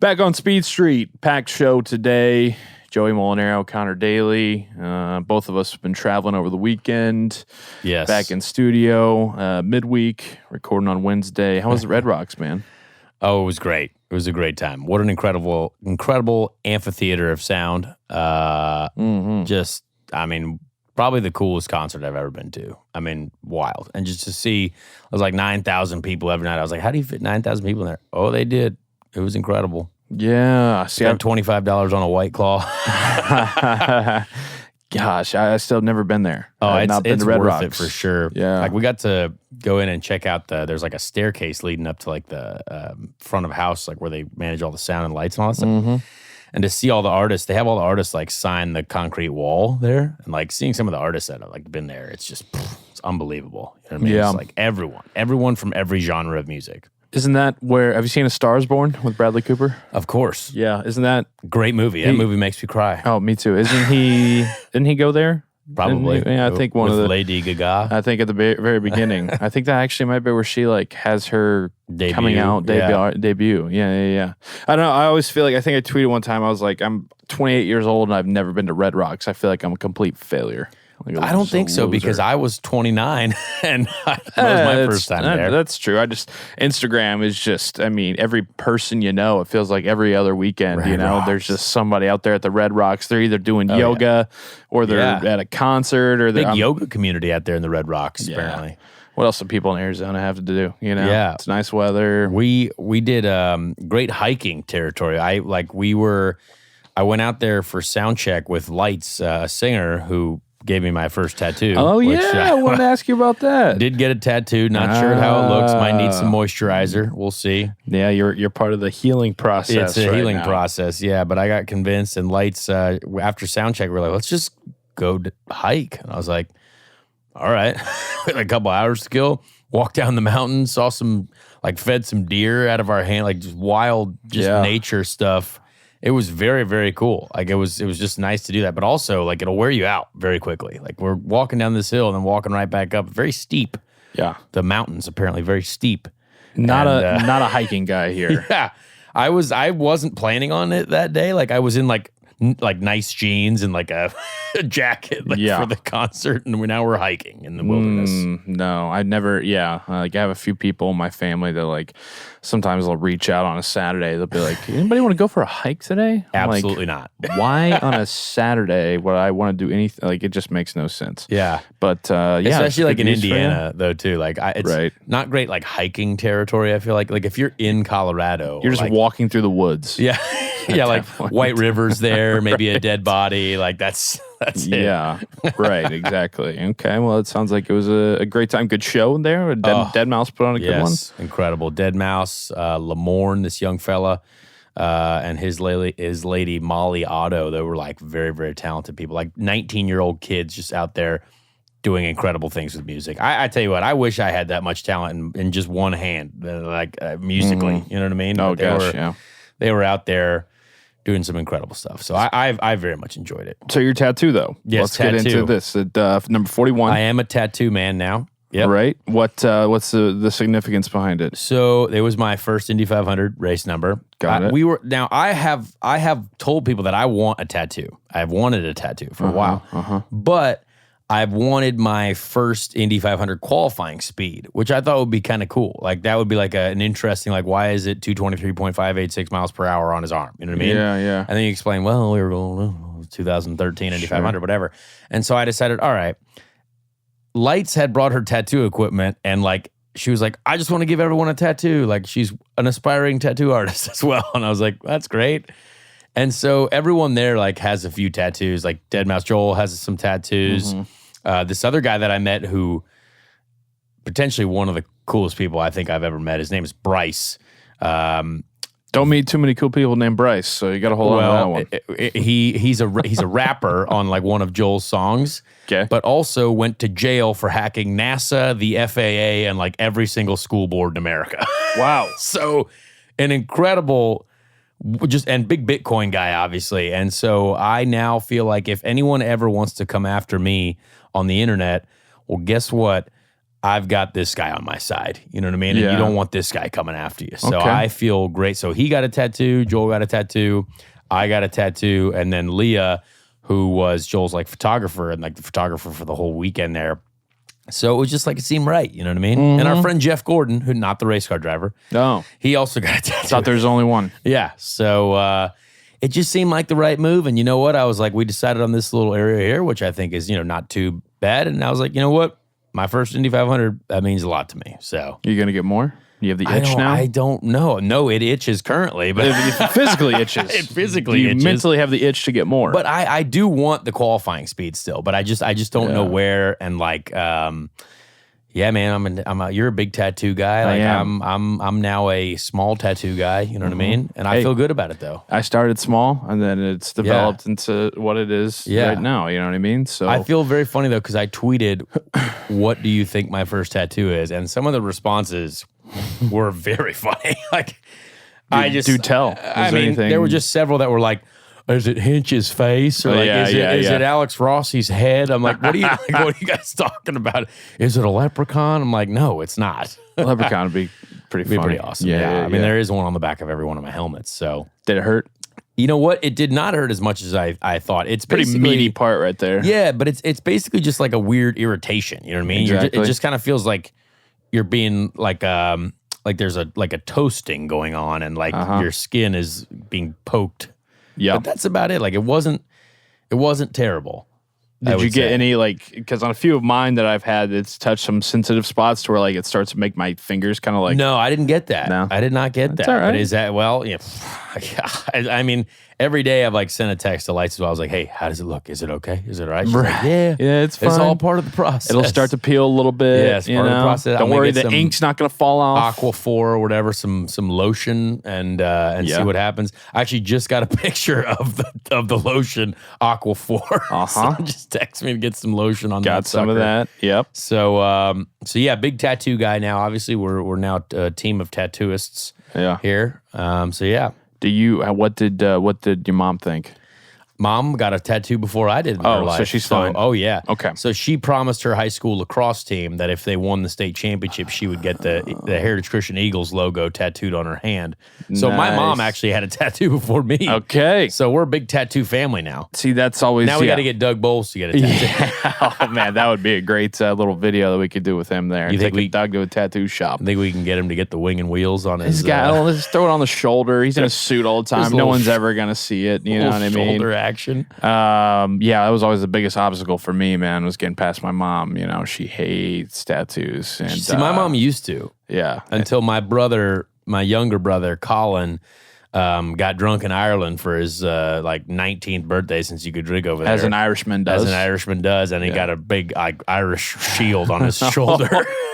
Back on Speed Street, packed show today. Joey Molinaro, Conor Daly. Both of us have been traveling over the weekend. Yes. Back in studio, midweek, recording on Wednesday. How was the Red Rocks, man? Oh, it was great. It was a great time. What an incredible amphitheater of sound. Just, I mean, probably the coolest concert I've ever been to. I mean, wild. And just to see, it was like 9,000 people every night. I was like, how do you fit 9,000 people in there? Oh, they did. It was incredible. Yeah. Spent $25 on a White Claw. Gosh, I still never been there. Oh, I've not been it's to Red worth Rocks it for sure. Yeah. Like we got to go in and check out there's like a staircase leading up to like the front of house, like where they manage all the sound and lights and all that stuff. Mm-hmm. And to see all the artists, they have all the artists like sign the concrete wall there. And like seeing some of the artists that have like been there, it's just, it's unbelievable. You know what I mean? Yeah. It's like everyone from every genre of music. Isn't that where, have you seen A Star is Born with Bradley Cooper? Of course. Yeah. Isn't that? Great movie. That movie makes me cry. Oh, me too. Didn't he go there? Probably. Yeah, I think one with of the Lady Gaga. I think at the very beginning. I think that actually might be where she like has her coming out debut. Yeah. I don't know. I always feel like, I think I tweeted one time, I was like, I'm 28 years old and I've never been to Red Rocks. I feel like I'm a complete failure. Like I don't think so because I was 29 and that was my first time there. That's true. Instagram is just, I mean, every person you know, it feels like every other weekend, Red Rocks. there's just somebody out there at the Red Rocks. They're either doing yoga or they're at a concert or big yoga community out there in the Red Rocks, apparently. What else do people in Arizona have to do? Yeah. It's nice weather. We did great hiking territory. I went out there for sound check with Lights, a singer who gave me my first tattoo. Oh, yeah. I wanted to ask you about that. Did get a tattoo. Not sure how it looks. Might need some moisturizer. We'll see. Yeah, you're part of the healing process. It's a healing now. process, yeah. But I got convinced, and Lights, after sound check, we were like, let's just go hike. And I was like, all right. We had a couple hours to kill. Walked down the mountain, saw fed some deer out of our hand, like just wild, nature stuff. It was very, very cool. Like it was just nice to do that. But also, like it'll wear you out very quickly. Like we're walking down this hill and then walking right back up. Very steep. Yeah. The mountains apparently very steep. Not a hiking guy here. Yeah. I wasn't planning on it that day. Like I was in like nice jeans and like a jacket for the concert, and now we're hiking in the wilderness. No, I never. Yeah, like I have a few people in my family that like sometimes they'll reach out on a Saturday. They'll be like, "Anybody want to go for a hike today?" Absolutely not. Why on a Saturday would I want to do anything? Like it just makes no sense. Yeah, but especially like in Indiana though too. Like it's not great like hiking territory. I feel like if you're in Colorado, you're just walking through the woods. Yeah. Yeah, like White River's there, maybe a dead body. Like that's it. Yeah, right, exactly. Okay, well, it sounds like it was a great time. Good show there. Dead Mouse put on a good one. Incredible. Dead Mouse, Lamorne, this young fella, and his lady Molly Otto. They were like very, very talented people, like 19-year-old kids just out there doing incredible things with music. I tell you what, I wish I had that much talent in just one hand, musically. You know what I mean? Oh, gosh, They were out there doing some incredible stuff. So I very much enjoyed it. So your tattoo, though. Yes, Let's get into this. At number 41. I am a tattoo man now. Yep. Right. What's the significance behind it? So it was my first Indy 500 race number. Got it. I have told people that I want a tattoo. I've wanted a tattoo for a while. But I've wanted my first Indy 500 qualifying speed, which I thought would be kind of cool. Like that would be like an interesting, like why is it 223.586 miles per hour on his arm? You know what I mean? Yeah. And then you explain, well, we were going 2013 Indy 500, whatever. And so I decided, all right, Lights had brought her tattoo equipment and like, she was like, I just want to give everyone a tattoo. Like she's an aspiring tattoo artist as well. And I was like, that's great. And so everyone there like has a few tattoos. Like Dead Mouse Joel has some tattoos. This other guy that I met who potentially one of the coolest people I think I've ever met. His name is Bryce. Don't meet too many cool people named Bryce, so you got to hold on to that one. He's a rapper on like one of Joel's songs, but also went to jail for hacking NASA, the FAA, and like every single school board in America. Wow. So an incredible, and big Bitcoin guy, obviously. And so I now feel like if anyone ever wants to come after me on the internet, well, guess what? I've got this guy on my side. You know what I mean? And Yeah. you don't want this guy coming after you. So Okay. I feel great. So he got a tattoo. Joel got a tattoo. I got a tattoo. And then Leah, who was Joel's like photographer and like the photographer for the whole weekend there. So it was just like it seemed right. You know what I mean? And our friend Jeff Gordon, who not the race car driver. No. He also got a tattoo. Thought there was only one. Yeah. So it just seemed like the right move. And you know what? I was like, we decided on this little area here, which I think is, not too bad. And I was like, you know what? My first Indy 500, that means a lot to me. So You going to get more? You have the itch now? I don't know. No, it itches currently, but It physically itches. It physically you itches. mentally have the itch to get more. But I do want the qualifying speed still, but I just don't know where. And like, yeah, man, you're a big tattoo guy. Like I am. I'm now a small tattoo guy. You know what I mean? And I feel good about it though. I started small, and then it's developed into what it is right now. You know what I mean? So I feel very funny though because I tweeted, "What do you think my first tattoo is?" And some of the responses were very funny. Like, do tell. I mean, there were just several that were like, "Is it Hinch's face?" Or like, "Is it Alex Rossi's head?" I'm like, "What are you? What are you guys talking about? Is it a leprechaun?" I'm like, "No, it's not." Leprechaun would be pretty funny. Pretty awesome. Yeah. I mean, there is one on the back of every one of my helmets. So Did it hurt? you know what? It did not hurt as much as I thought. It's Pretty basically- meaty part right there. Yeah, but it's basically just like a weird irritation. You know what I mean? Exactly. It just kind of feels like you're being like there's a toasting going on, and like your skin is being poked. Yeah. But that's about it. Like it wasn't terrible. Did you get any because on a few of mine that I've had, it's touched some sensitive spots to where like it starts to make my fingers kind of like. No, I didn't get that. No? I did not get that. all right. But is that I mean, every day I've like sent a text to Lights as well. I was like, hey, how does it look? Is it okay? Is it all right? She's like, yeah. Yeah, it's fine. It's all part of the process. It'll start to peel a little bit. Yeah, it's part of the process. Don't I'm gonna worry, get the some ink's not going to fall off. Aqua 4 or whatever, some lotion and see what happens. I actually just got a picture of the lotion Aqua 4. Someone just text me to get some lotion on that. Got some of sucker. that. Yep. So yeah, big tattoo guy now. Obviously, we're now a team of tattooists here. So yeah. What did your mom think? Mom got a tattoo before I did in her life. So she's fine. Oh, yeah. Okay. So she promised her high school lacrosse team that if they won the state championship, she would get the Heritage Christian Eagles logo tattooed on her hand. So my mom Nice. actually had a tattoo before me. Okay. So we're a big tattoo family now. See, that's always Now we got to get Doug Bowles to get a tattoo. Oh man, that would be a great little video that we could do with him there. You think Taking Doug to a tattoo shop. I think we can get him to get the wing and wheels on his This guy, let's throw it on the shoulder. He's in a suit all the time. No little one's ever gonna see it. You know what I mean? shoulder action. Yeah, that was always the biggest obstacle for me, man, was getting past my mom. You know, she hates tattoos. And See, my mom used to. yeah. Until my younger brother, Colin, got drunk in Ireland for his 19th birthday, since you could drink over there. As an Irishman does. And he got a big Irish shield on his shoulder.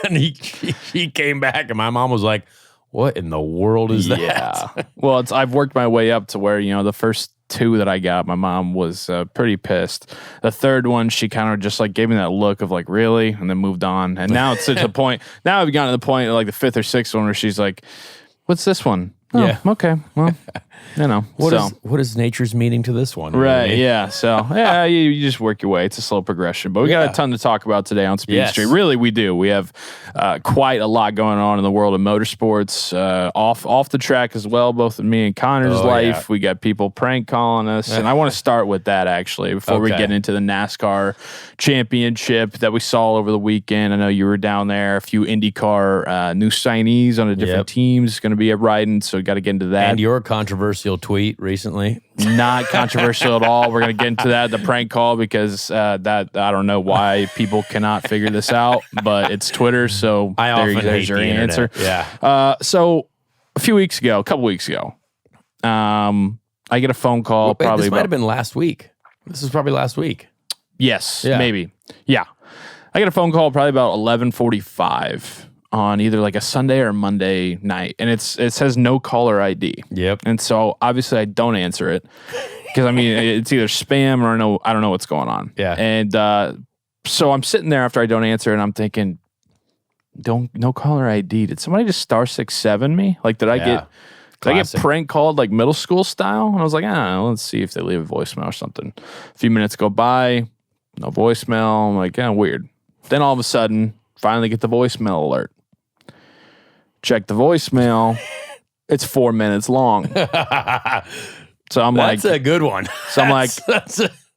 And he came back, and my mom was like, what in the world is that? Yeah. Well, I've worked my way up to where, the first two that I got, my mom was pretty pissed. The third one, she kind of just like gave me that look of like, really? And then moved on. And now it's to the point, now I've gotten to the point like the fifth or sixth one where she's like, what's this one? Oh, Yeah. Okay. Well, What is nature's meaning to this one? You know what I Right, mean? yeah. So, yeah, you just work your way. It's a slow progression. But we got a ton to talk about today on Speed Yes. Street. Really, we do. We have quite a lot going on in the world of motorsports, off the track as well, both in me and Connor's life. Yeah. We got people prank calling us. And I want to start with that, actually, before we Okay. get into the NASCAR Championship that we saw over the weekend. I know you were down there. A few IndyCar new signees on the different teams going to be riding, so we got to get into that. And your controversial tweet recently. Not controversial at all. We're going to get into that, the prank call, because that I don't know why people cannot figure this out, but it's Twitter, so there's your answer. Yeah. So a couple weeks ago, I get a phone call. This might have been last week. This is probably last week. Yes, Yeah. maybe. Yeah. I get a phone call probably about 11:45 on either like a Sunday or Monday night, and it says no caller ID. Yep. And so obviously I don't answer it because I mean it's either spam or I don't know what's going on. Yeah. And so I'm sitting there after I don't answer, and I'm thinking, no caller ID. Did somebody just *67 me? Like did I get Classic. prank called like middle school style? And I was like, let's see if they leave a voicemail or something. A few minutes go by, no voicemail. I'm like, weird. Then all of a sudden, Finally get the voicemail alert. Check the voicemail. It's 4 minutes long. So I'm That's a good one. So I'm like,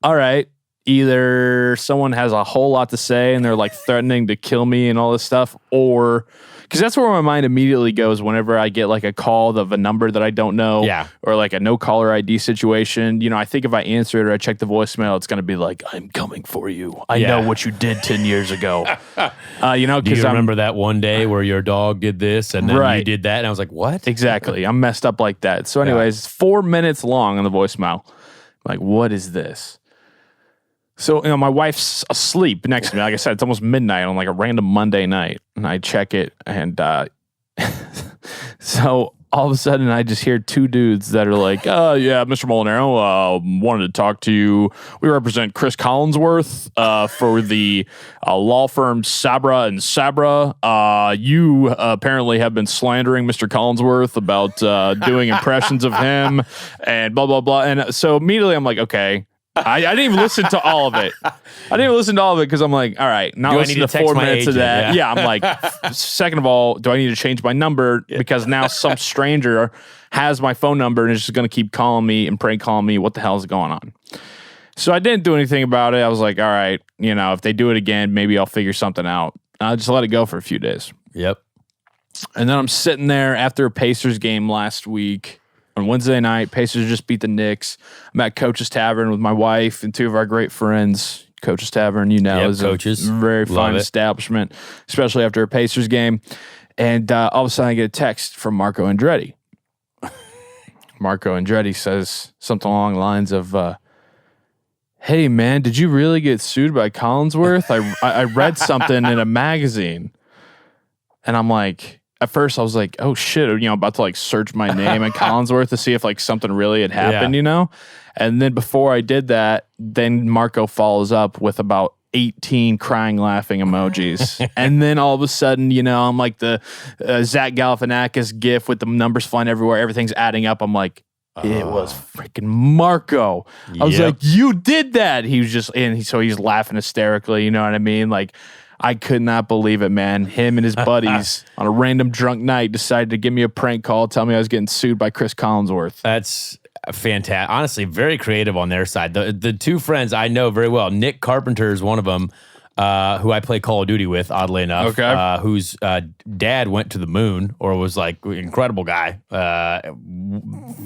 all right, either someone has a whole lot to say and they're like threatening to kill me and all this stuff, or because that's where my mind immediately goes whenever I get like a call of a number that I don't know, or like a no caller ID situation. You know, I think if I answer it or I check the voicemail, it's going to be like, I'm coming for you. I know what you did 10 years ago. You know, do you remember that one day where your dog did this and then you did that? And I was like, what? Exactly. I'm messed up like that. So anyways, 4 minutes long on the voicemail. I'm like, what is this? So, you know, my wife's asleep next to me. Like I said, it's almost midnight on like a random Monday night. And I check it. And so all of a sudden I just hear two dudes that are like, yeah, Mr. Molinaro, wanted to talk to you. We represent Chris Collinsworth for the law firm Sabra and Sabra. You apparently have been slandering Mr. Collinsworth about doing impressions of him and blah, blah, blah. And so immediately I'm like, okay. I didn't even listen to all of it. Because I'm like, all right, now listen to 4 minutes of that. Yeah, I'm like, second of all, do I need to change my number? Because now some stranger has my phone number and is just going to keep calling me and prank calling me. What the hell is going on? So I didn't do anything about it. I was like, all right, you know, if they do it again, maybe I'll figure something out. I'll just let it go for a few days. Yep. And then I'm sitting there after a Pacers game last week. On Wednesday night, Pacers just beat the Knicks. I'm at Coach's Tavern with my wife and two of our great friends. Coach's Tavern, you know, is Coaches. a very fine establishment, especially after a Pacers game. And all of a sudden I get a text from Marco Andretti. Marco Andretti says something along the lines of, hey, man, did you really get sued by Collinsworth? I read something in a magazine. And I'm like... At first, I was like, oh, shit, you know, about to, like, search my name at Collinsworth to see if, like, something really had happened, you know? And then before I did that, then Marco follows up with about 18 crying, laughing emojis. And then all of a sudden, you know, I'm like the Zach Galifianakis gif with the numbers flying everywhere. Everything's adding up. I'm like, it was freaking Marco. I was like, you did that. He was just, so he's laughing hysterically, you know what I mean? Like, I could not believe it, man. Him and his buddies on a random drunk night decided to give me a prank call, tell me I was getting sued by Chris Collinsworth. That's fantastic. Honestly, very creative on their side. The two friends I know very well. Nick Carpenter is one of them, who I play Call of Duty with, oddly enough, whose dad went to the moon or was like an incredible guy,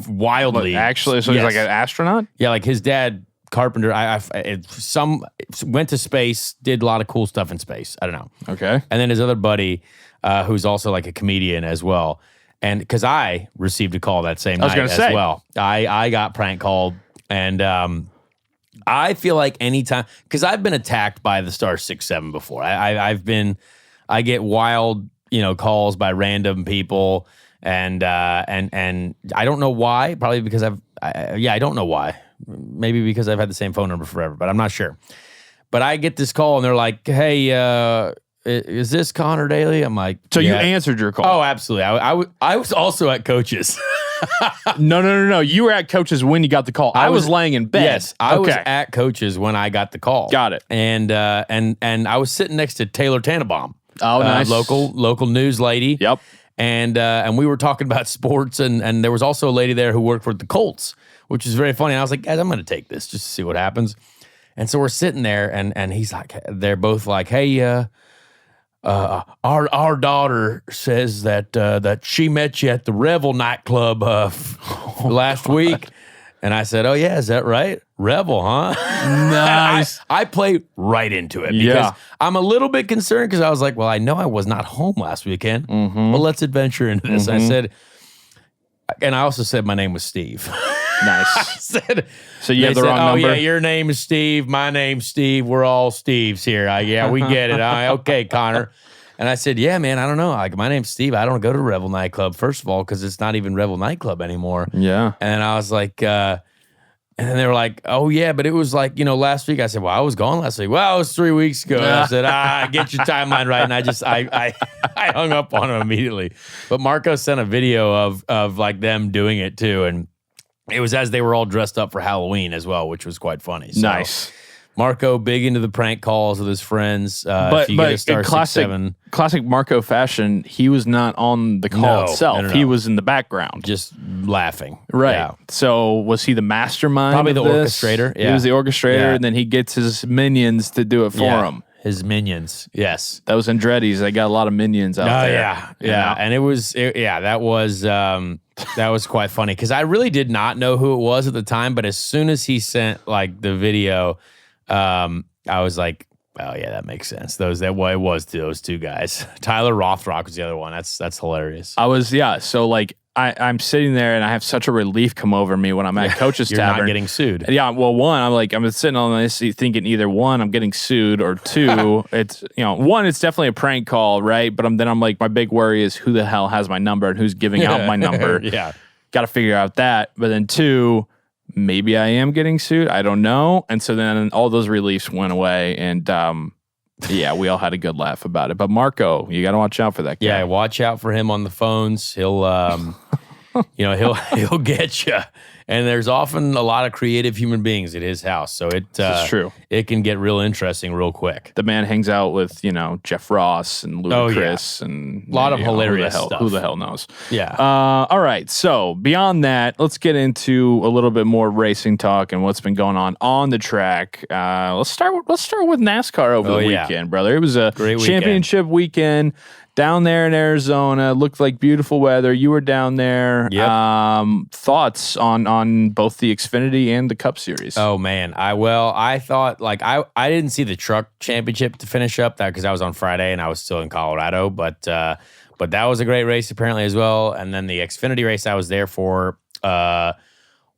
wildly. Actually, so he's like an astronaut? Yeah, like his dad... Carpenter, went to space, did a lot of cool stuff in space. I don't know. Okay. And then his other buddy, who's also like a comedian as well. And because I received a call that same night as well. I got prank called. And I feel like anytime, because I've been attacked by the Star 6-7 before. I get wild, you know, calls by random people. And I don't know why. Probably because I don't know why. Maybe because I've had the same phone number forever, but I'm not sure. But I get this call and they're like, hey, is this Conor Daly? I'm like, so you answered your call. Oh, absolutely. I was also at Coach's. No. You were at Coach's when you got the call. I was laying in bed. Yes, I was at Coach's when I got the call. Got it. And I was sitting next to Taylor Tannenbaum. Oh, nice. Local news lady. Yep. And we were talking about sports, and there was also a lady there who worked for the Colts, which is very funny. And I was like, guys, I'm going to take this just to see what happens. And so we're sitting there, and he's like, they're both like, hey, our daughter says that she met you at the Revel nightclub last week. And I said, oh, yeah, is that right? Revel, huh? Nice. I play right into it because I'm a little bit concerned because I was like, well, I know I was not home last weekend, but let's adventure into this. I said, and I also said my name was Steve. Nice. So you have the wrong number? Oh, yeah, your name is Steve. My name's Steve. We're all Steves here. Yeah, we get it. Okay, Conor. And I said, yeah, man, I don't know. Like, my name's Steve. I don't go to Revel nightclub, first of all, because it's not even Revel nightclub anymore. Yeah. And I was like, and then they were like, oh, yeah, but it was like, you know, last week. I said, well, I was gone last week. Well, it was 3 weeks ago. And I said, get your timeline right. And I hung up on him immediately. But Marco sent a video of like them doing it too. And it was as they were all dressed up for Halloween as well, which was quite funny. So, nice. Marco big into the prank calls with his friends. But if you get a star in classic Marco fashion, he was not on the call itself. No. He was in the background, just laughing. Right. Yeah. So was he the mastermind? Probably the orchestrator. Yeah. He was the orchestrator, and then he gets his minions to do it for him. His minions, yes. That was Andretti's. They got a lot of minions out there. Yeah. And that was quite funny because I really did not know who it was at the time, but as soon as he sent like the video, I was like, oh yeah, that makes sense. It was those two guys. Tyler Rothrock was the other one. That's hilarious. So like I'm sitting there and I have such a relief come over me when I'm at Coach's You're Tavern. Not getting sued. Yeah, well, one, I'm sitting on this seat thinking either one, I'm getting sued, or two, it's one, it's definitely a prank call, right? But I'm like, my big worry is who the hell has my number and who's giving out my number. Yeah, got to figure out that. But then two, maybe I am getting sued. I don't know. And so then all those reliefs went away, and yeah, we all had a good laugh about it. But Marco, you got to watch out for that guy. Yeah, watch out for him on the phones. He'll, he'll get you. And there's often a lot of creative human beings at his house, so it's true. It can get real interesting real quick. The man hangs out with Jeff Ross and Ludacris and a lot of hilarious stuff. Who the hell knows? Yeah. All right. So beyond that, let's get into a little bit more racing talk and what's been going on the track. Let's start with NASCAR over the weekend, brother. It was a great championship weekend. Down there in Arizona, looked like beautiful weather. You were down there. Yep. Thoughts on both the Xfinity and the Cup Series? Oh man, I thought like I didn't see the Truck Championship to finish up that because I was on Friday and I was still in Colorado, but that was a great race apparently as well. And then the Xfinity race I was there for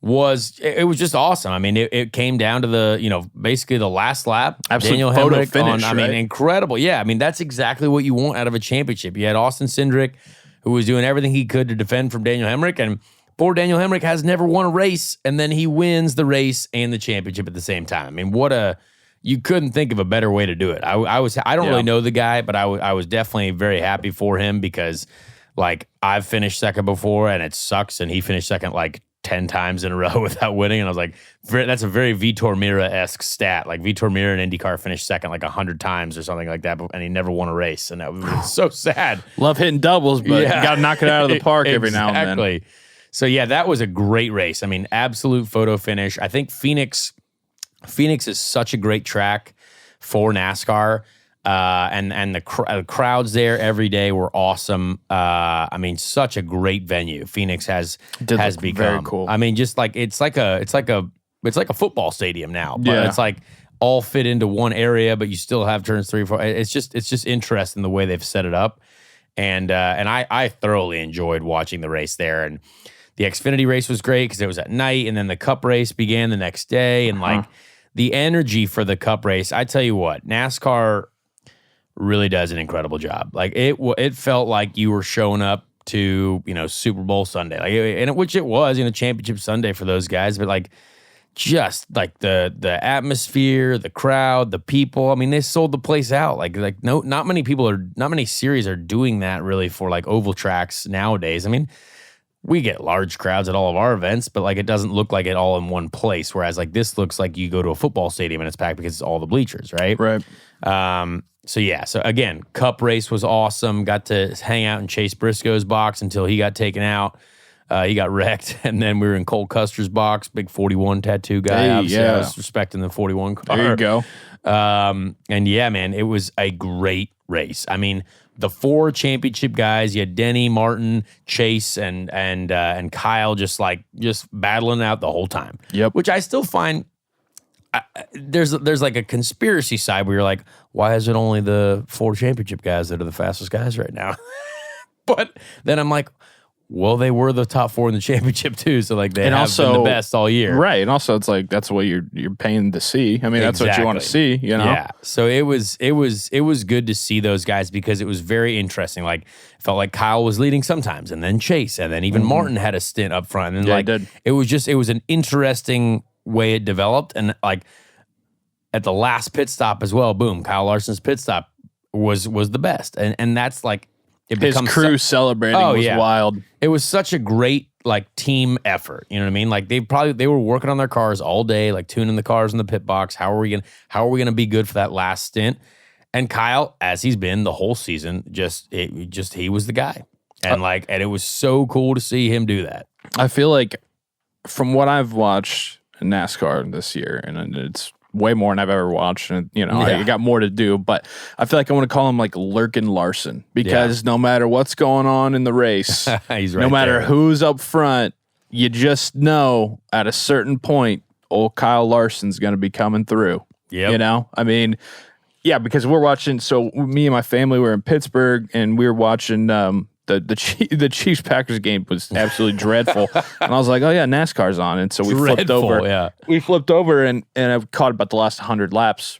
was just awesome. I mean, it came down to the, basically the last lap. Absolute Daniel photo Hemrick finish, I mean, incredible. Yeah, I mean, that's exactly what you want out of a championship. You had Austin Cindric, who was doing everything he could to defend from Daniel Hemrick, and poor Daniel Hemrick has never won a race, and then he wins the race and the championship at the same time. I mean, you couldn't think of a better way to do it. I don't really know the guy, but I was definitely very happy for him because, like, I've finished second before, and it sucks, and he finished second, like, 10 times in a row without winning. And I was like, that's a very Vitor Meira-esque stat. Like Vitor Meira in IndyCar finished second like 100 times or something like that, and he never won a race. And that was so sad. Love hitting doubles, but you got to knock it out of the park every now and then. Exactly. So yeah, that was a great race. I mean, absolute photo finish. I think Phoenix is such a great track for NASCAR. And the crowds there every day were awesome. I mean, such a great venue. Phoenix has become very cool. I mean, just like it's like a football stadium now, but it's like all fit into one area, but you still have turns 3, 4. It's just interesting the way they've set it up, and I thoroughly enjoyed watching the race there. And the Xfinity race was great because it was at night, and then the Cup race began the next day, and like the energy for the Cup race. I tell you what, NASCAR really does an incredible job. Like it felt like you were showing up to, Super Bowl Sunday, which it was, Championship Sunday for those guys, but like just like the atmosphere, the crowd, the people. I mean, they sold the place out. Not many series are doing that really for like oval tracks nowadays. I mean, we get large crowds at all of our events, but like it doesn't look like it all in one place. Whereas like this looks like you go to a football stadium and it's packed because it's all the bleachers, right? Right. So again, Cup race was awesome. Got to hang out in Chase Briscoe's box until he got taken out. He got wrecked, and then we were in Cole Custer's box, big 41 tattoo guy. Obviously, I was respecting the 41 car. There you go. And yeah, man, it was a great race. I mean, the 4 championship guys, you had Denny, Martin, Chase, and Kyle just battling out the whole time. Yep. Which I still find there's like a conspiracy side where you're like, why is it only the 4 championship guys that are the fastest guys right now? But then I'm like, well, they were the top 4 in the championship too, so like they have been the best all year, right? And also, it's like that's what you're paying to see. I mean, that's what you want to see, Yeah. So it was good to see those guys because it was very interesting. Like, it felt like Kyle was leading sometimes, and then Chase, and then even Martin had a stint up front, and then it was an interesting way it developed, and like at the last pit stop as well, boom, Kyle Larson's pit stop was the best, and that's like it his becomes crew celebrating was wild. It was such a great like team effort. You know what I mean? Like they were working on their cars all day, like tuning the cars in the pit box. How are we gonna be good for that last stint? And Kyle, as he's been the whole season, he was the guy. And and it was so cool to see him do that. I feel like from what I've watched in NASCAR this year, and it's way more than I've ever watched, and I got more to do, but I feel like I want to call him like Lurkin Larson, because no matter what's going on in the race, he's right no matter there. who's up front, you just know at a certain point, old Kyle Larson's going to be coming through. Yep. I mean, yeah, because we're watching. So me and my family were in Pittsburgh, and we were watching the Chiefs Packers game was absolutely dreadful, and I was like, oh yeah, NASCAR's on, and so we flipped over. Yeah, we flipped over, and I've caught about the last 100 laps,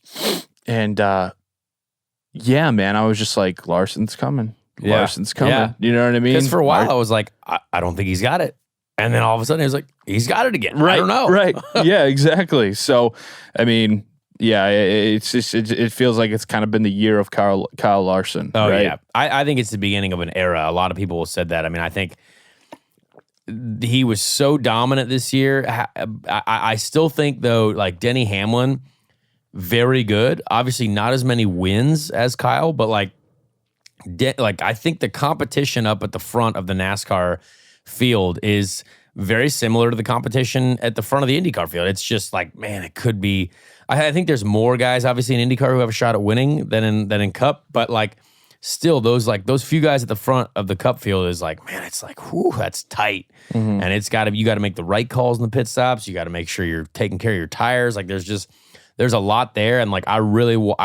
and yeah, man, I was just like, Larson's coming. Larson's coming. Yeah. You know what I mean? Because for a while I was like, I don't think he's got it, and then all of a sudden he was like, he's got it again. Right, I don't know. Right? Yeah, exactly. So, I mean. Yeah, it's just it feels like it's kind of been the year of Kyle Larson. Oh right? yeah, I think it's the beginning of an era. A lot of people have said that. I mean, I think he was so dominant this year. I still think though, like Denny Hamlin, very good. Obviously, not as many wins as Kyle, but like I think the competition up at the front of the NASCAR field is very similar to the competition at the front of the IndyCar field. It's just like, man, it could be. I think there's more guys, obviously, in IndyCar who have a shot at winning than in Cup, but like still those few guys at the front of the Cup field is like, man, it's like, whew, that's tight. Mm-hmm. And you got to make the right calls in the pit stops. You got to make sure you're taking care of your tires. Like there's a lot there, and like I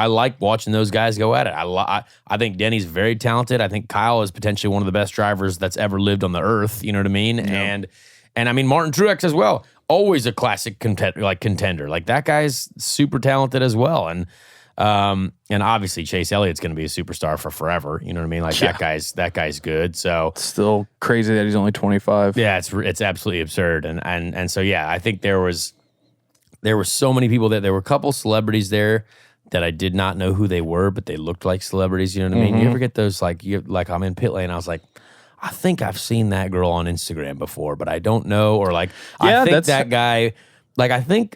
like watching those guys go at it. I think Denny's very talented. I think Kyle is potentially one of the best drivers that's ever lived on the earth. You know what I mean? Yeah. And I mean Martin Truex as well. Always a classic contender. Like that guy's super talented as well. And obviously Chase Elliott's going to be a superstar for forever. You know what I mean? Like that guy's good. So it's still crazy that he's only 25. Yeah, it's absolutely absurd. And so yeah, I think there were so many people there. There were a couple celebrities there that I did not know who they were, but they looked like celebrities. You know what I mean? You ever get those like I'm in pit lane, I was like, I think I've seen that girl on Instagram before, but I don't know. Or like, I think that guy, like I think,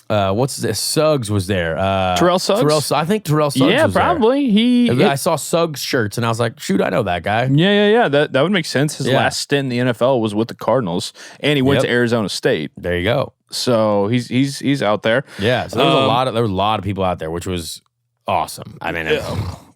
what's this? Suggs was there. Terrell Suggs? I think Terrell Suggs was probably. there. I saw Suggs shirts and I was like, shoot, I know that guy. Yeah. That would make sense. His last stint in the NFL was with the Cardinals, and he went to Arizona State. There you go. So he's out there. Yeah. So there was a lot of people out there, which was awesome. I mean,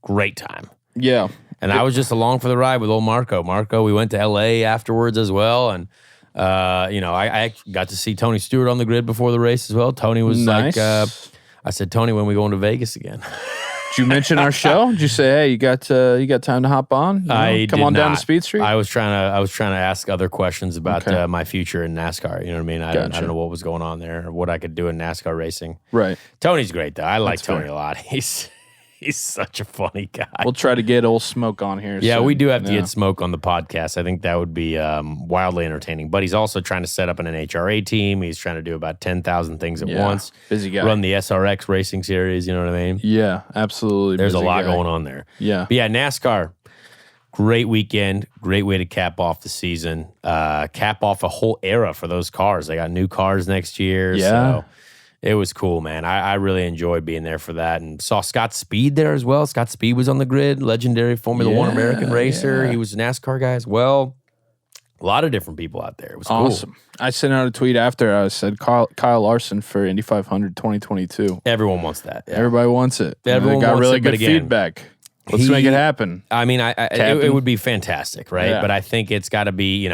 great time. Yeah. And I was just along for the ride with old Marco. We went to L.A. afterwards as well. And, I got to see Tony Stewart on the grid before the race as well. Tony was nice. I said, Tony, when we going to Vegas again? Did you mention our show? Did you say, hey, you got time to hop on? Come on down to Speed Street? I was trying to ask other questions about my future in NASCAR. You know what I mean? I don't know what was going on there or what I could do in NASCAR racing. Right. Tony's great, though. I like Tony a lot. He's such a funny guy. We'll try to get old Smoke on here. Yeah, we do have to get Smoke on the podcast. I think that would be wildly entertaining. But he's also trying to set up an NHRA team. He's trying to do about 10,000 things at once. Busy guy. Run the SRX racing series, you know what I mean? Yeah, absolutely. There's a lot going on there. Yeah. But yeah, NASCAR, great weekend. Great way to cap off the season. Cap off a whole era for those cars. They got new cars next year. Yeah. So it was cool, man. I really enjoyed being there for that, and saw Scott Speed there as well. Scott Speed was on the grid, legendary Formula One American racer. He was a NASCAR guy as well. A lot of different people out there. It was awesome. Cool. I sent out a tweet after. I said Kyle Larson for Indy 500 2022. Everyone wants that. Yeah. Everybody wants it. Everyone got wants really it, good feedback. Let's make it happen. I mean, it would be fantastic, right? Yeah. But I think it's got to be,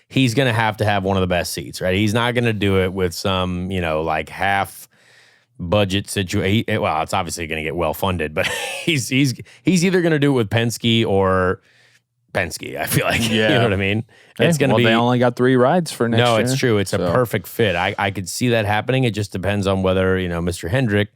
he's going to have one of the best seats, right? He's not going to do it with some, like half budget situation. Well, it's obviously going to get well funded, but he's either going to do it with Penske or Penske. I feel like, you know what I mean? It's going to be. They only got 3 rides for next year. No, it's true. It's a perfect fit. I could see that happening. It just depends on whether Mr. Hendrick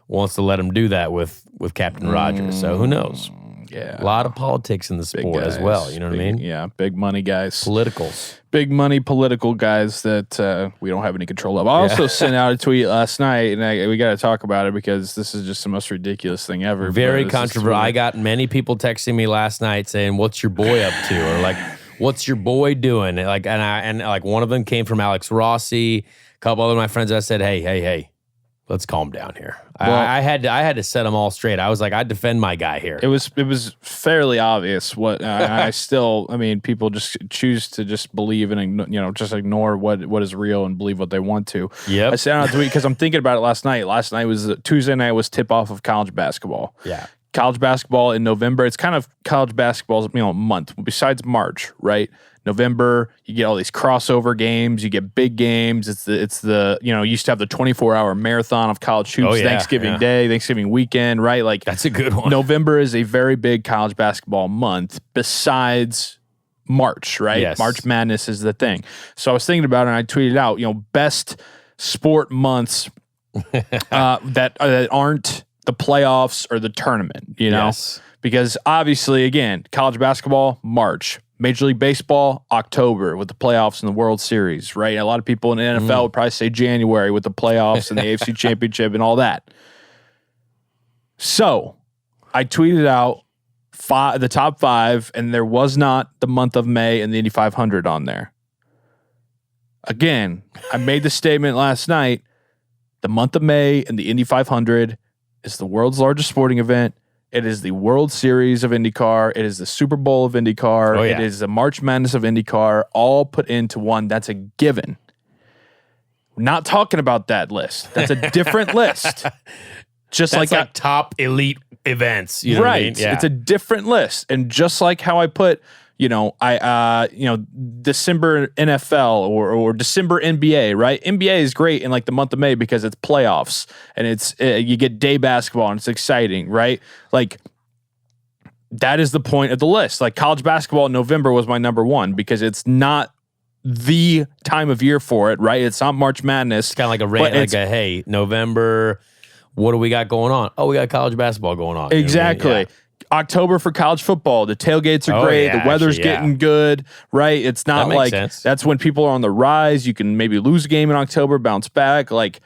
wants to let him do that with Captain Rogers. So who knows? Yeah. A lot of politics in the sport as well. You know what I mean? Yeah, big money guys. Politicals. Big money political guys that we don't have any control of. I also sent out a tweet last night, and we got to talk about it because this is just the most ridiculous thing ever. Very controversial. I got many people texting me last night saying, "What's your boy up to?" Or like, "What's your boy doing?" Like, and one of them came from Alex Rossi. A couple other of my friends, I said, "Hey, let's calm down here." Well, I had to set them all straight. I was like, I defend my guy here. It was fairly obvious what I mean, people just choose to just believe and just ignore what is real and believe what they want to. Yep. I sent out a tweet because I'm thinking about it last night. Last night was Tuesday night was tip off of college basketball. Yeah. College basketball in November. It's kind of college basketball's month besides March, right? November, you get all these crossover games, you get big games. It's the used to have the 24-hour marathon of college hoops, Thanksgiving Day, Thanksgiving weekend, right? Like that's a good one. November is a very big college basketball month besides March, right? Yes. March Madness is the thing. So I was thinking about it and I tweeted out, best sport months that aren't the playoffs or the tournament, Yes. Because obviously, again, college basketball, March. Major League Baseball, October with the playoffs and the World Series, right? A lot of people in the NFL would probably say January with the playoffs and the AFC Championship and all that. So I tweeted out the top 5, and there was not the month of May and the Indy 500 on there. Again, I made the statement last night. The month of May and the Indy 500 is the world's largest sporting event. It is the World Series of IndyCar. It is the Super Bowl of IndyCar. Oh, yeah. It is the March Madness of IndyCar, all put into one. That's a given. We're not talking about that list. That's a different list. Just That's like top elite events. You know what I mean? Yeah. It's a different list. And just like how I put, December NFL or December NBA, right? NBA is great in like the month of May because it's playoffs and it's you get day basketball and it's exciting, right? Like that is the point of the list. Like college basketball in November was my number 1 because it's not the time of year for it, right? It's not March Madness. It's kind of like a hey, November, what do we got going on? Oh, we got college basketball going on. Exactly. You know what I mean? Yeah. October for college football. The tailgates are great. The weather's getting good, right? It's not like sense. That's when people are on the rise. You can maybe lose a game in October, bounce back. Like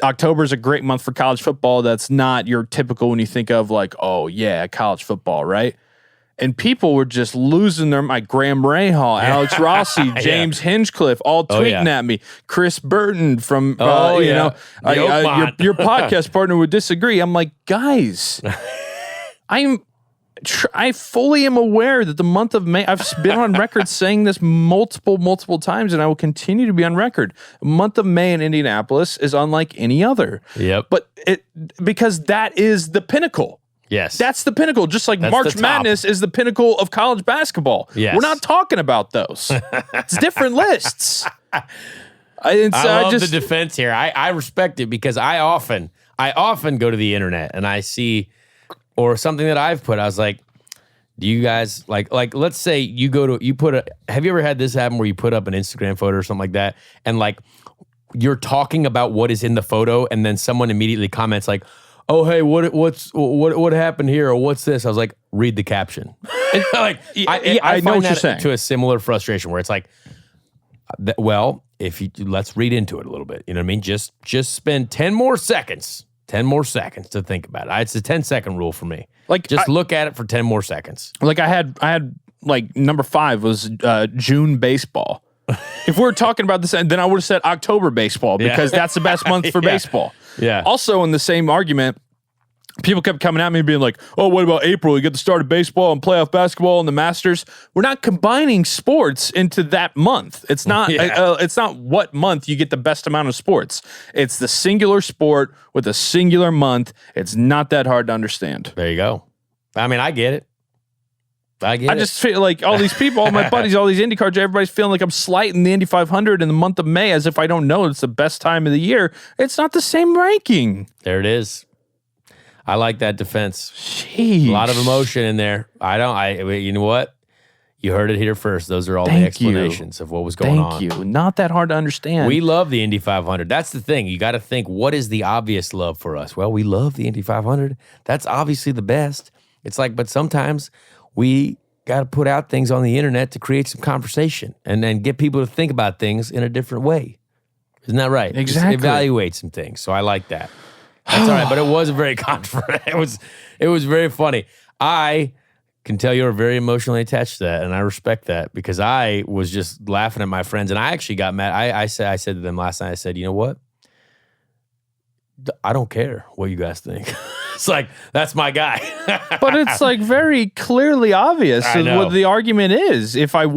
October is a great month for college football. That's not your typical when you think of like, oh yeah, college football, right? And people were just losing their mind. Graham Rahal, Alex Rossi, James Hinchcliffe, all tweeting at me. Chris Burton from, your podcast partner would disagree. I'm like, guys, I fully am aware that the month of May, I've been on record saying this multiple times, and I will continue to be on record. The month of May in Indianapolis is unlike any other. Yep. But because that is the pinnacle. Yes. That's the pinnacle. Just like March Madness is the pinnacle of college basketball. Yes. We're not talking about those. It's different lists. I love the defense here. I respect it because I often go to the internet and I see, or something that I've put, I was like, do you guys like let's say have you ever had this happen where you put up an Instagram photo or something like that and like you're talking about what is in the photo and then someone immediately comments like, oh hey, what happened here, or what's this? I was like, read the caption. Like I know what you're saying. To a similar frustration where it's like, well, let's read into it a little bit. You know what I mean? Just spend 10 more seconds to think about it. It's a 10-second rule for me. Like just look at it for 10 more seconds. Like I had like number 5 was June baseball. If we were talking about this, then I would have said October baseball because that's the best month for baseball. Yeah. Also, in the same argument, people kept coming at me being like, oh, what about April? You get the start of baseball and playoff basketball and the Masters. We're not combining sports into that month. It's not it's not what month you get the best amount of sports. It's the singular sport with a singular month. It's not that hard to understand. There you go. I mean, I get it. I just feel like all these people, all my buddies, all these IndyCar, everybody's feeling like I'm slighting the Indy 500 in the month of May as if I don't know it's the best time of the year. It's not the same ranking. There it is. I like that defense. Jeez. A lot of emotion in there. You know what? You heard it here first. Those are all the explanations of what was going on. Thank you. Not that hard to understand. We love the Indy 500. That's the thing. You got to think, what is the obvious love for us? Well, we love the Indy 500. That's obviously the best. It's like, but sometimes we got to put out things on the internet to create some conversation and then get people to think about things in a different way. Isn't that right? Exactly. Just evaluate some things. So I like that. That's all right, but it was a very it was very funny. I can tell you're very emotionally attached to that, and I respect that because I was just laughing at my friends, and I actually got mad. I said to them last night, I said, you know what? I don't care what you guys think. It's like, that's my guy. But it's like very clearly obvious what the argument is. If that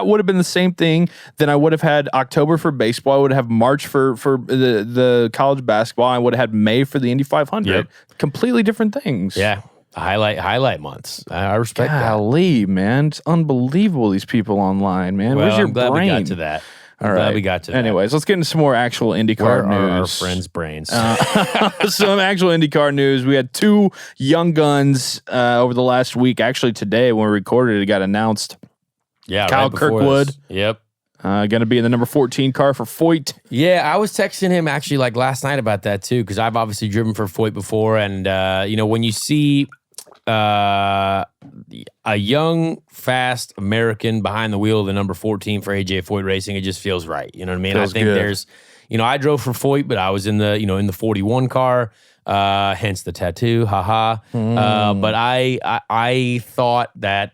would have been the same thing, then I would have had October for baseball. I would have March for the college basketball. I would have had May for the Indy 500. Yep. Completely different things. Yeah. Highlight months. I respect Golly, man. It's unbelievable, these people online, man. Well, Where's your I'm glad brain? we got to that. All right. We got to that. Anyways, let's get into some more actual IndyCar news. Our friends' brains. Some actual IndyCar news. We had two young guns over the last week. Actually, today when we recorded, it got announced. Yeah, Kyle Kirkwood. Yep. Going to be in the number 14 car for Foyt. Yeah, I was texting him actually like last night about that too, because I've obviously driven for Foyt before, and when you see a young, fast American behind the wheel of the number 14 for AJ Foyt Racing, it just feels right. You know what I mean? Feels I think good. there's, I drove for Foyt, but I was in the 41 car, hence the tattoo, haha. But I thought that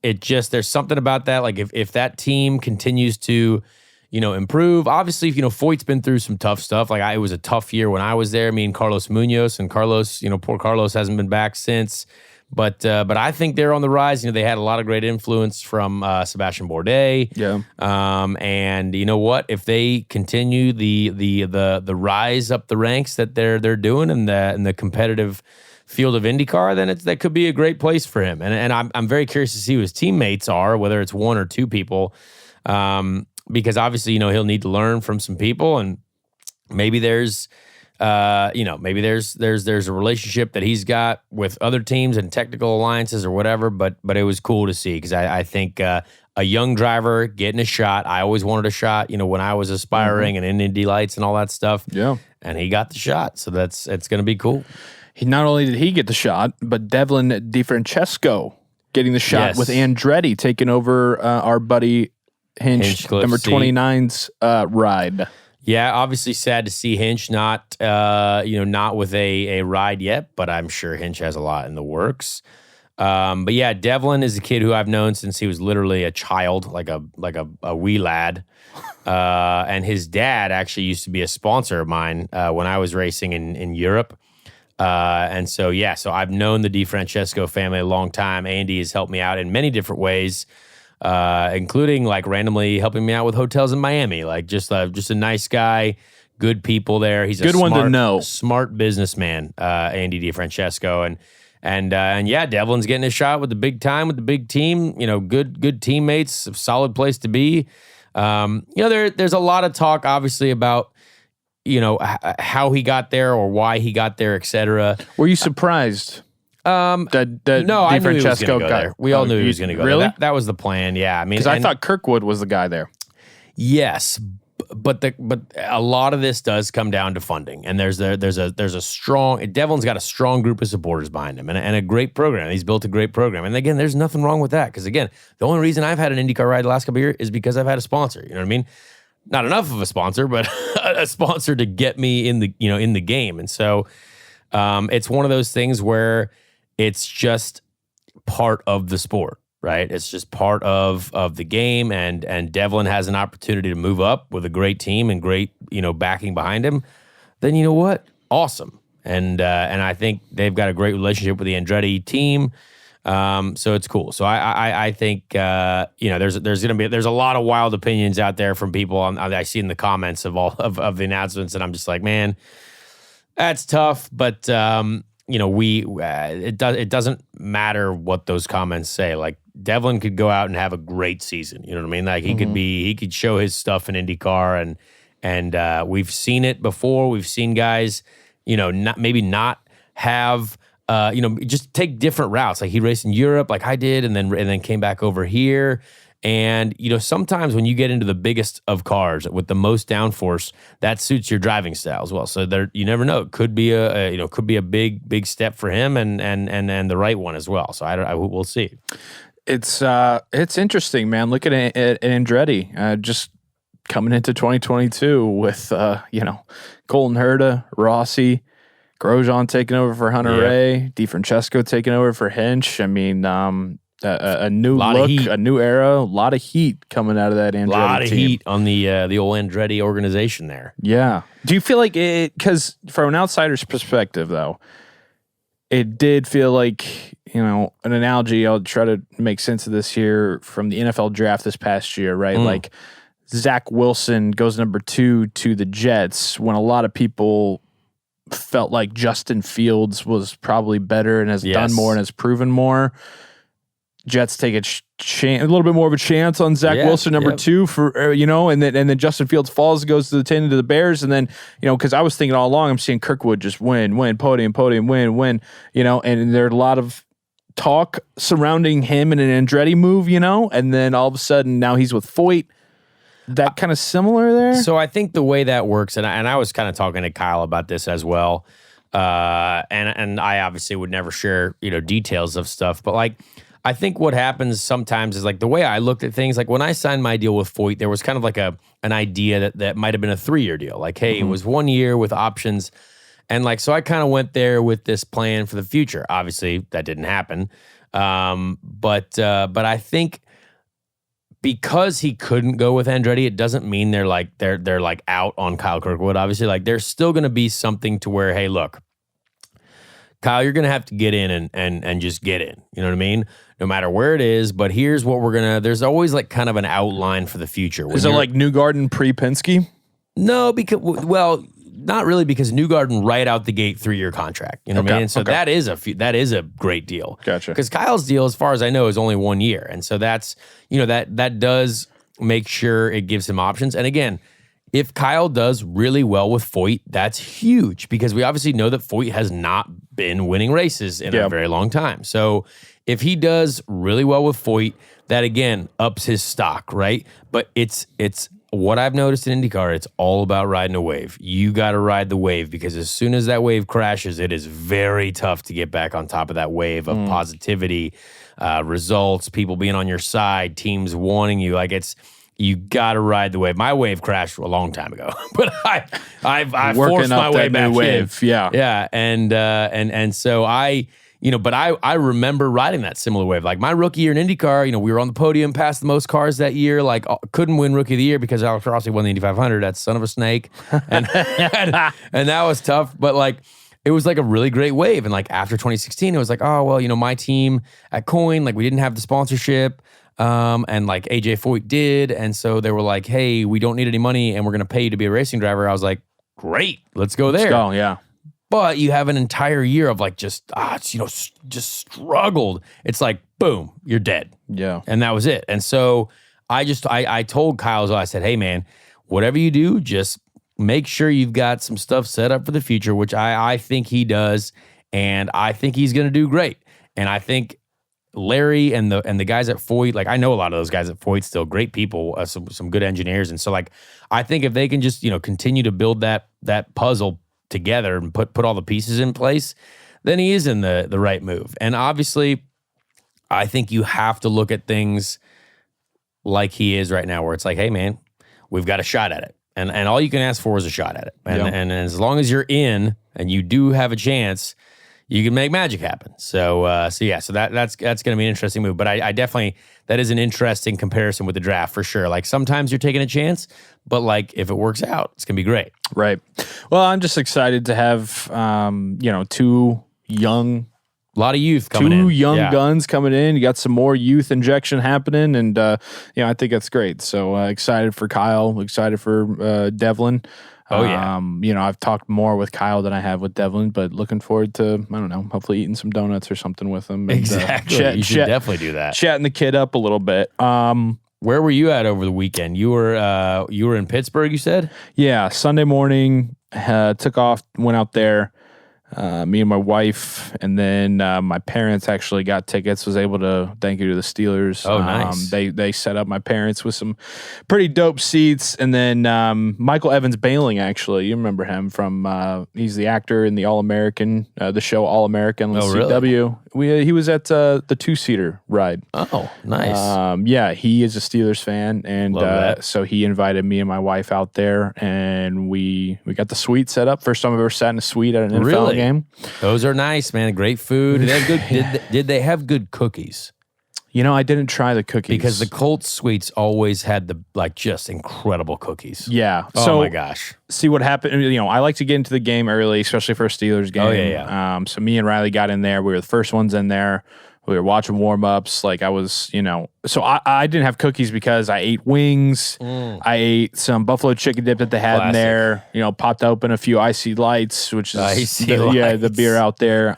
there's something about that. Like if that team continues to, improve. Obviously, Foyt's been through some tough stuff. Like it was a tough year when I was there. Me and Carlos Munoz, and Carlos, poor Carlos hasn't been back since. But I think they're on the rise. They had a lot of great influence from Sebastian Bourdais. Yeah. And you know what? If they continue the rise up the ranks that they're doing in the competitive field of IndyCar, then that could be a great place for him. And I'm very curious to see who his teammates are, whether it's one or two people. Because obviously, he'll need to learn from some people, and maybe there's a relationship that he's got with other teams and technical alliances or whatever. But it was cool to see because I think a young driver getting a shot. I always wanted a shot, when I was aspiring and in Indy Lights and all that stuff. Yeah, and he got the shot, so it's going to be cool. Not only did he get the shot, but Devlin DeFrancesco getting the shot with Andretti taking over our buddy Hinch number 29's ride. Yeah, obviously sad to see Hinch not with a ride yet, but I'm sure Hinch has a lot in the works. But yeah, Devlin is a kid who I've known since he was literally a child, like a wee lad. And his dad actually used to be a sponsor of mine when I was racing in Europe. And so I've known the DeFrancesco family a long time. Andy has helped me out in many different ways. Including like randomly helping me out with hotels in Miami, like just a nice guy, good people there. He's good one to know, smart businessman, Andy DeFrancesco, and yeah, Devlin's getting a shot with the big time, with the big team. Good teammates, solid place to be. There's a lot of talk, obviously, about how he got there or why he got there, etc. Were you surprised? No, I knew he was going to go there. We all knew he was going to go really? there. That was the plan, yeah. I mean, because I thought Kirkwood was the guy there. Yes, but a lot of this does come down to funding, and there's a strong. Devlin's got a strong group of supporters behind him, and a great program. He's built a great program, and again, there's nothing wrong with that. Because again, the only reason I've had an IndyCar ride the last couple of years is because I've had a sponsor. You know what I mean? Not enough of a sponsor, but a sponsor to get me in the game, and so it's one of those things where it's just part of the sport, right? It's just part of the game, and Devlin has an opportunity to move up with a great team and great, backing behind him. Then you know what? Awesome. And I think they've got a great relationship with the Andretti team. So it's cool. So I think there's a lot of wild opinions out there from people I see in the comments of all of the announcements, and I'm just like, man, that's tough, but it doesn't matter what those comments say. Like Devlin could go out and have a great season. You know what I mean? Like he could show his stuff in IndyCar, and we've seen it before. We've seen guys, not have, just take different routes. Like he raced in Europe, like I did, and then came back over here. And, sometimes when you get into the biggest of cars with the most downforce, that suits your driving style as well. So you never know. It could be a big step for him and the right one as well. So we'll see. It's interesting, man. Look at Andretti just coming into 2022 with Colton Herta, Rossi, Grosjean taking over for Hunter Ray, DeFrancesco taking over for Hinch. I mean, a new look, a new era, a lot of heat coming out of that Andretti team. A lot of heat on the old Andretti organization there. Yeah. Do you feel like because from an outsider's perspective, though, it did feel like, an analogy, I'll try to make sense of this here from the NFL draft this past year, right? Like Zach Wilson goes number 2 to the Jets when a lot of people felt like Justin Fields was probably better and has done more and has proven more. Jets take a little bit more of a chance on Zach Wilson, number 2 for and then Justin Fields falls, goes to the Bears, and then because I was thinking all along, I'm seeing Kirkwood just win, podium, win, and there's a lot of talk surrounding him in an Andretti move, and then all of a sudden now he's with Foyt. That kind of similar there. So I think the way that works, and I was kind of talking to Kyle about this as well, and I obviously would never share details of stuff, but like. I think what happens sometimes is like the way I looked at things, like when I signed my deal with Foyt, there was kind of like an idea that might have been a 3-year deal. Like, hey, it was 1 year with options. And like, so I kind of went there with this plan for the future. Obviously that didn't happen. But I think because he couldn't go with Andretti, it doesn't mean they're like out on Kyle Kirkwood. Obviously, like there's still going to be something to where, hey, look, Kyle, you're going to have to get in and just get in. You know what I mean? No matter where it is, but here's what there's always like kind of an outline for the future. Is it like Newgarden pre-Penske? No, not really, because Newgarden right out the gate 3-year contract. You know what I mean? And so that is a great deal. Gotcha. Because Kyle's deal, as far as I know, is only 1 year. And so that's, that does make sure it gives him options. And again, if Kyle does really well with Foyt, that's huge, because we obviously know that Foyt has not been winning races in a very long time. So if he does really well with Foyt, that again ups his stock, right? But it's what I've noticed in IndyCar, it's all about riding a wave. You got to ride the wave, because as soon as that wave crashes, it is very tough to get back on top of that wave of positivity, results, people being on your side, teams wanting you. Like you got to ride the wave. My wave crashed a long time ago, but I forced my way back in. Yeah. And so but I remember riding that similar wave. Like my rookie year in IndyCar, we were on the podium, passed the most cars that year. Like couldn't win Rookie of the Year because Alex Rossi won the Indy 500. That son of a snake, and that was tough. But like it was like a really great wave. And like after 2016, it was like, oh well, my team at Coin, like we didn't have the sponsorship. And like AJ Foyt did. And so they were like, hey, we don't need any money and we're going to pay you to be a racing driver. I was like, great, let's go there. Let's go, yeah. But you have an entire year of like just struggled. It's like, boom, you're dead. Yeah. And that was it. And so I told Kyle, I said, hey man, whatever you do, just make sure you've got some stuff set up for the future, which I think he does. And I think he's going to do great. And I think Larry and the guys at Foyt, like I know a lot of those guys at Foyt, still great people, some good engineers, and so like I think if they can just continue to build that puzzle together and put all the pieces in place, then he is in the right move. And obviously, I think you have to look at things like he is right now, where it's like, hey man, we've got a shot at it, and all you can ask for is a shot at it, and as long as you're in and you do have a chance, you can make magic happen. So that's going to be an interesting move. But I definitely, that is an interesting comparison with the draft for sure. Like sometimes you're taking a chance, but like if it works out, it's going to be great. Right. Well, I'm just excited to have, two young, a lot of youth coming in. Two young guns coming in. You got some more youth injection happening, and I think that's great. So excited for Kyle. Excited for Devlin. Oh yeah. I've talked more with Kyle than I have with Devlin, but looking forward to, I don't know, hopefully eating some donuts or something with him. And, exactly. You should definitely do that. Chatting the kid up a little bit. Where were you at over the weekend? You were in Pittsburgh, you said? Yeah. Sunday morning, took off, went out there. me and my wife, and then my parents actually got tickets. Was able to thank you to the Steelers. Oh, nice. They set up my parents with some pretty dope seats, and then Michael Evans Bailing. Actually, you remember him from? He's the actor in the All American, the show All American on CW. Really? He was at the 2-seater ride. Oh, nice. Yeah, he is a Steelers fan, and so he invited me and my wife out there, and we got the suite set up. First time I've ever sat in a suite at an NFL game. Those are nice, man. Great food. Did they have good, did they have good cookies? You know, I didn't try the cookies. Because the Colts suites always had just incredible cookies. Yeah. Oh, my gosh. See what happened. You know, I like to get into the game early, especially for a Steelers game. Oh, yeah. So me and Riley got in there. We were the first ones in there. We were watching warm-ups. Like, I was, so I didn't have cookies because I ate wings. I ate some buffalo chicken dip that they had in there. Popped open a few Icy Lights, which is the beer out there.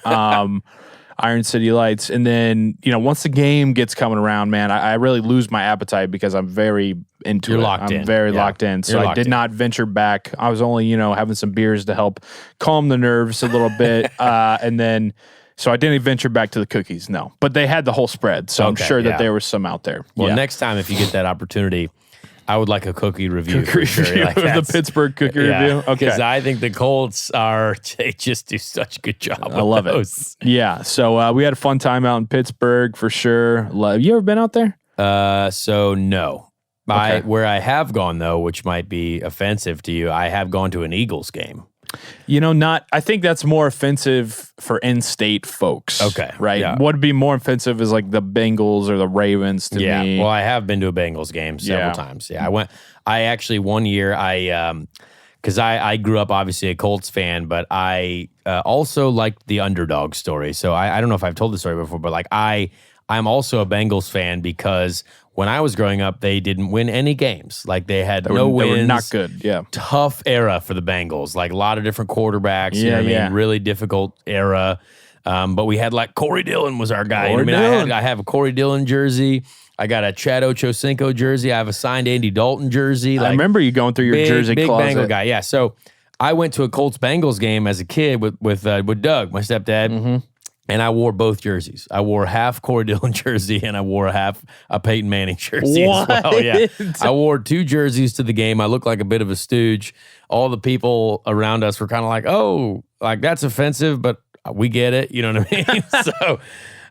Iron City Lights. And then, once the game gets coming around, man, I really lose my appetite because I'm very into it. I'm very locked in. So I did not venture back. I was only, having some beers to help calm the nerves a little bit. And then, so I didn't venture back to the cookies, no. But they had the whole spread, so I'm sure that there was some out there. Well, next time if you get that opportunity, I would like a cookie review for sure. The Pittsburgh cookie review? Okay. Because I think the Colts they just do such a good job. I love it. Yeah, so we had a fun time out in Pittsburgh for sure. You ever been out there? So no. Okay. Where I have gone, though, which might be offensive to you, I have gone to an Eagles game. I think that's more offensive for in-state folks. Okay. Right? Yeah. What would be more offensive is like the Bengals or the Ravens to me. Well, I have been to a Bengals game several times. Yeah. I actually, one year, because I grew up obviously a Colts fan, but I also liked the underdog story. So I don't know if I've told this story before, but like I'm also a Bengals fan because when I was growing up, they didn't win any games. Like they had no wins. They were not good. Yeah. Tough era for the Bengals. Like a lot of different quarterbacks. You know what I mean? Really difficult era. But we had like Corey Dillon was our guy. I have a Corey Dillon jersey. I got a Chad Ochocinco jersey. I have a signed Andy Dalton jersey. I remember you going through your jersey big closet. Bengal guy. Yeah. So I went to a Colts Bengals game as a kid with Doug, my stepdad. Mm-hmm. And I wore both jerseys. I wore half Corey Dillon jersey and I wore half a Peyton Manning jersey as well. Yeah. I wore two jerseys to the game. I looked like a bit of a stooge. All the people around us were kind of like, oh, like that's offensive, but we get it. You know what I mean? So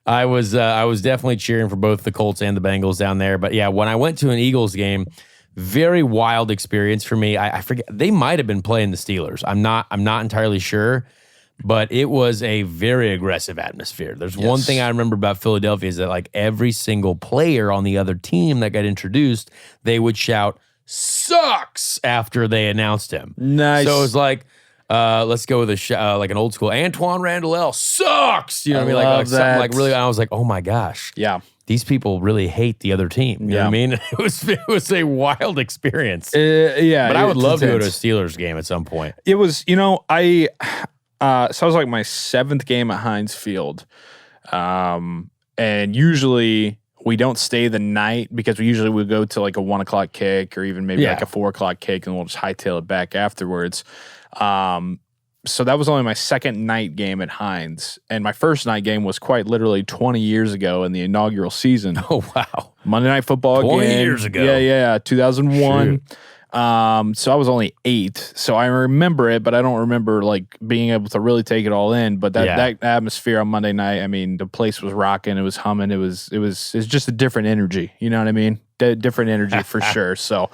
I was definitely cheering for both the Colts and the Bengals down there. But yeah, when I went to an Eagles game, very wild experience for me. I forget, they might have been playing the Steelers. I'm not entirely sure. But it was a very aggressive atmosphere. There's one thing I remember about Philadelphia is that like every single player on the other team that got introduced, they would shout, "Sucks!" after they announced him. Nice. So it was like, let's go with like an old school Antoine Randall sucks. You know what I mean? Like something like really. I was like, oh my gosh. Yeah. These people really hate the other team. You know what I mean? It was a wild experience. But I would love to go to a Steelers game at some point. It was, so it was like my 7th game at Heinz Field. And usually we don't stay the night because we usually would go to like a 1 o'clock kick or even maybe like a 4 o'clock kick and we'll just hightail it back afterwards. So that was only my 2nd night game at Heinz. And my first night game was quite literally 20 years ago in the inaugural season. Oh, wow. Monday Night Football 20 game. years ago. Yeah, 2001. Shoot. So I was only 8, so I remember it, but I don't remember like being able to really take it all in. But that atmosphere on Monday night, I mean, the place was rocking, it was humming, it was just a different energy. You know what I mean? Different energy for sure. So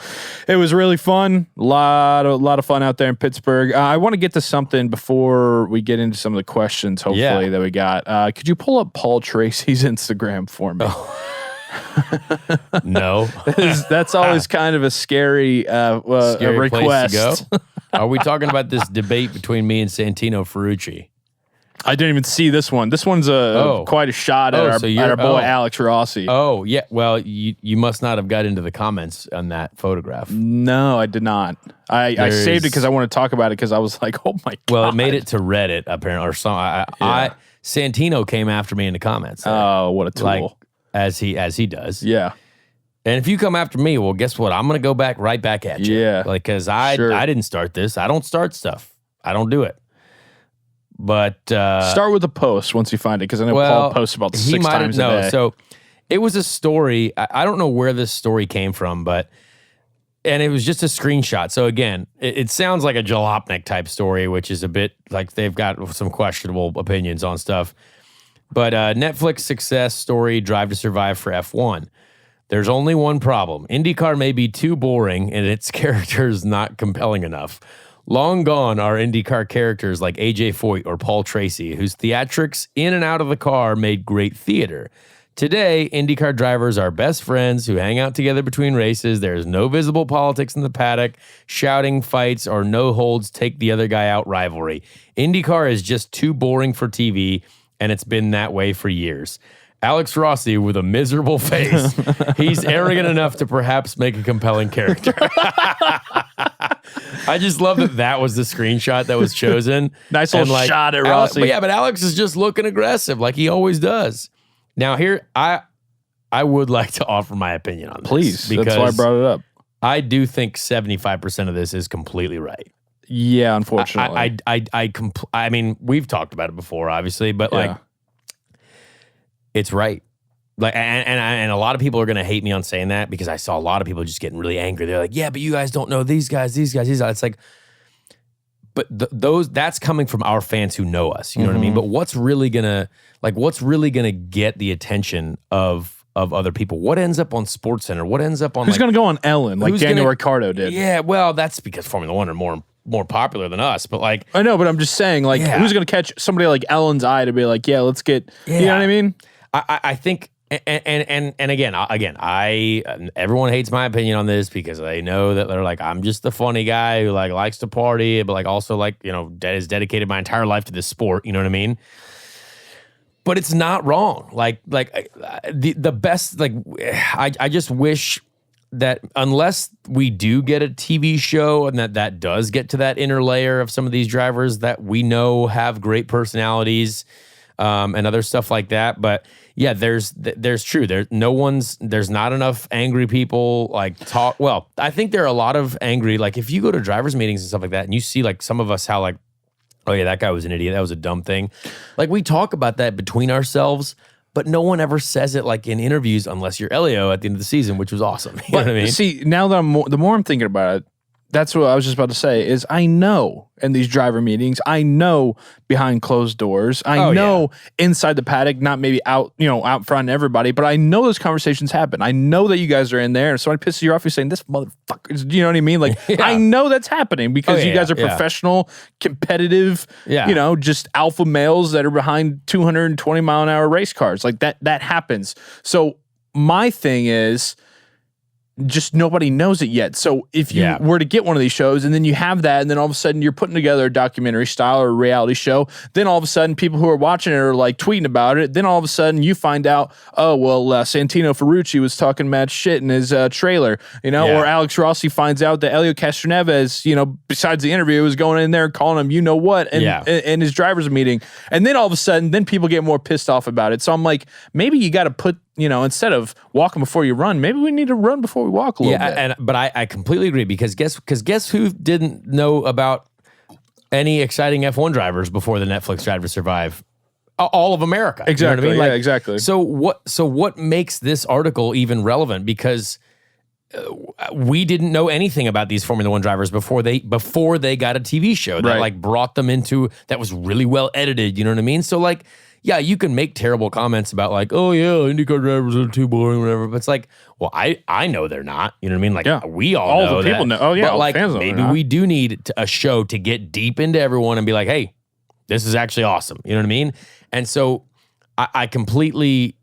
it was really fun. A lot of fun out there in Pittsburgh. I want to get to something before we get into some of the questions. Hopefully that we got. Could you pull up Paul Tracy's Instagram for me? No. That's always kind of a scary request. Place to go. Are we talking about this debate between me and Santino Ferrucci? I didn't even see this one. This one's quite a shot at our boy Alex Rossi. Oh, yeah. Well, you must not have got into the comments on that photograph. No, I did not. I saved it because I want to talk about it because I was like, oh my God. Well, it made it to Reddit apparently or something. Santino came after me in the comments. Oh, what a tool. Like, as he does. Yeah. And if you come after me, well, guess what? I'm going to go right back at you. Yeah. Like, because I didn't start this. I don't start stuff. I don't do it. But start with the post once you find it, because I know Paul posts about 6 times a day. So it was a story. I don't know where this story came from, and it was just a screenshot. So again, it sounds like a Jalopnik type story, which is a bit like they've got some questionable opinions on stuff. But Netflix success story, Drive to Survive for F1. There's only one problem. IndyCar may be too boring and its characters not compelling enough. Long gone are IndyCar characters like AJ Foyt or Paul Tracy, whose theatrics in and out of the car made great theater. Today, IndyCar drivers are best friends who hang out together between races. There's no visible politics in the paddock, shouting fights, or no holds take the other guy out rivalry. IndyCar is just too boring for TV, and it's been that way for years. Alex Rossi with a miserable face. He's arrogant enough to perhaps make a compelling character. I just love that was the screenshot that was chosen. Nice little shot at Rossi. But Alex is just looking aggressive like he always does. Now here, I would like to offer my opinion on this. Please, that's why I brought it up. I do think 75% of this is completely right. Yeah, unfortunately. I mean, we've talked about it before, obviously, but it's right. Like, and a lot of people are going to hate me on saying that, because I saw a lot of people just getting really angry. They're like, yeah, but you guys don't know these guys. It's like, but that's coming from our fans who know us. You know what I mean? But what's really gonna get the attention of other people? What ends up on SportsCenter? What ends up on who's going to go on Ellen like Daniel Ricciardo did? Yeah, well, that's because Formula One are more popular than us. But like, I know, but I'm just saying, like, who's going to catch somebody like Ellen's eye to be like, yeah, let's get, you know what I mean? I think. And again, everyone hates my opinion on this because they know that they're like, I'm just the funny guy who like likes to party, but like also like, you know, has dedicated my entire life to this sport. You know what I mean? But it's not wrong. Like the best, like, I just wish that unless we do get a TV show and that does get to that inner layer of some of these drivers that we know have great personalities, and other stuff like that. But yeah, there's not enough angry people like talk. Well, I think there are a lot of angry, like if you go to drivers meetings and stuff like that and you see like some of us how like, oh yeah, that guy was an idiot. That was a dumb thing. Like we talk about that between ourselves, but no one ever says it like in interviews unless you're Elio at the end of the season, which was awesome. You know what I mean? See, now that the more I'm thinking about it, that's what I was just about to say is I know in these driver meetings, I know behind closed doors, I know inside the paddock, not maybe out, out front of everybody, but I know those conversations happen. I know that you guys are in there. And somebody pisses you off, you're saying this motherfucker, you know what I mean? Like, I know that's happening because you guys are professional, competitive, just alpha males that are behind 220 mile an hour race cars. Like that happens. So my thing is, just nobody knows it yet. So if you were to get one of these shows and then you have that and then all of a sudden you're putting together a documentary style or a reality show, then all of a sudden people who are watching it are like tweeting about it. Then all of a sudden you find out, oh, well, Santino Ferrucci was talking mad shit in his trailer, or Alex Rossi finds out that Elio Castroneves, besides the interview, was going in there and calling him, in his driver's meeting. And then all of a sudden, then people get more pissed off about it. So I'm like, maybe you got to put, instead of walking before you run, maybe we need to run before we walk a little bit. But I completely agree because guess who didn't know about any exciting F1 drivers before the Netflix Drive to Survive? All of America. Exactly. You know what I mean? Exactly. So what makes this article even relevant? Because we didn't know anything about these Formula One drivers before they got a TV show that like brought them into that was really well edited. You know what I mean? So like, yeah, you can make terrible comments about like, oh yeah, IndyCar drivers are too boring, whatever. But it's like, well, I know they're not. You know what I mean? Like we all know the people that. know. Oh yeah, but like fans maybe we do need a show to get deep into everyone and be like, hey, this is actually awesome. You know what I mean? And so I completely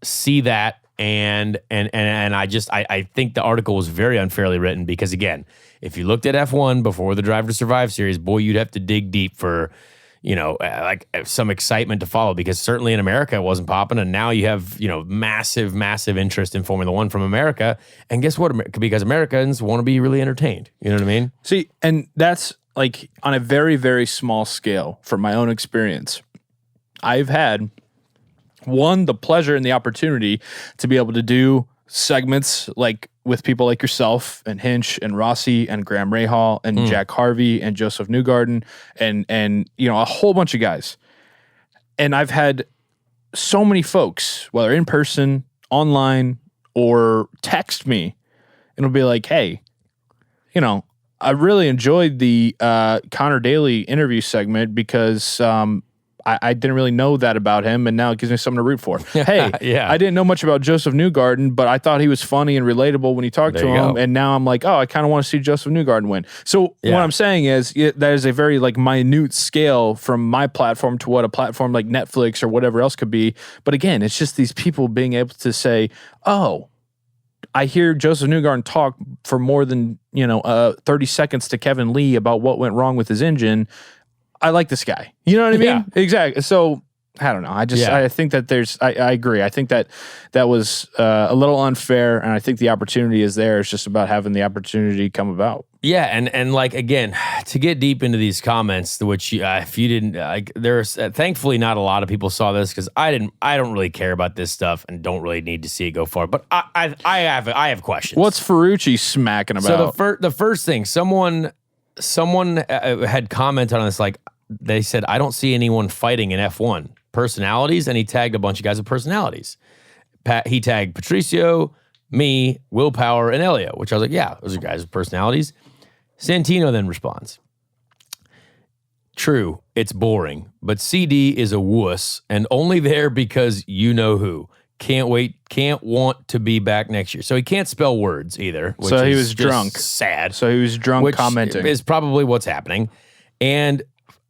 see that, and I think the article was very unfairly written because again, if you looked at F1 before the Drive to Survive series, boy, you'd have to dig deep for like some excitement to follow because certainly in America it wasn't popping. And now you have, massive, massive interest in Formula One from America. And guess what? Because Americans want to be really entertained. You know what I mean? See, and that's like on a very, very small scale from my own experience. I've had the pleasure and the opportunity to be able to do segments like with people like yourself and Hinch and Rossi and Graham Rahal and Jack Harvey and Joseph Newgarden and a whole bunch of guys. And I've had so many folks, whether in person, online, or text me, and it'll be like, hey, I really enjoyed the Conor Daly interview segment because I didn't really know that about him, and now it gives me something to root for. Hey, I didn't know much about Joseph Newgarden, but I thought he was funny and relatable when you talked to him, and now I'm like, oh, I kind of want to see Joseph Newgarden win. So what I'm saying is that is a very minute scale from my platform to what a platform like Netflix or whatever else could be. But again, it's just these people being able to say, oh, I hear Joseph Newgarden talk for more than 30 seconds to Kevin Lee about what went wrong with his engine. I like this guy. You know what I mean? Yeah. Exactly. So I don't know. I think that I agree. I think that was a little unfair, and I think the opportunity is there. It's just about having the opportunity come about. Yeah, and again, to get deep into these comments, which if you didn't, there's thankfully not a lot of people saw this because I don't really care about this stuff and don't really need to see it go far. But I have questions. What's Ferrucci smacking about? So the first thing, someone had commented on this, they said, I don't see anyone fighting in F1 personalities, and he tagged a bunch of guys with personalities. He tagged Patricio, me, Will Power, and Elio, which I was like, yeah, those are guys with personalities. Santino then responds, true, it's boring, but CD is a wuss and only there because you know who. Can't want to be back next year. So he can't spell words either. Which so he was drunk. Sad. So he was drunk which commenting. Is probably what's happening. And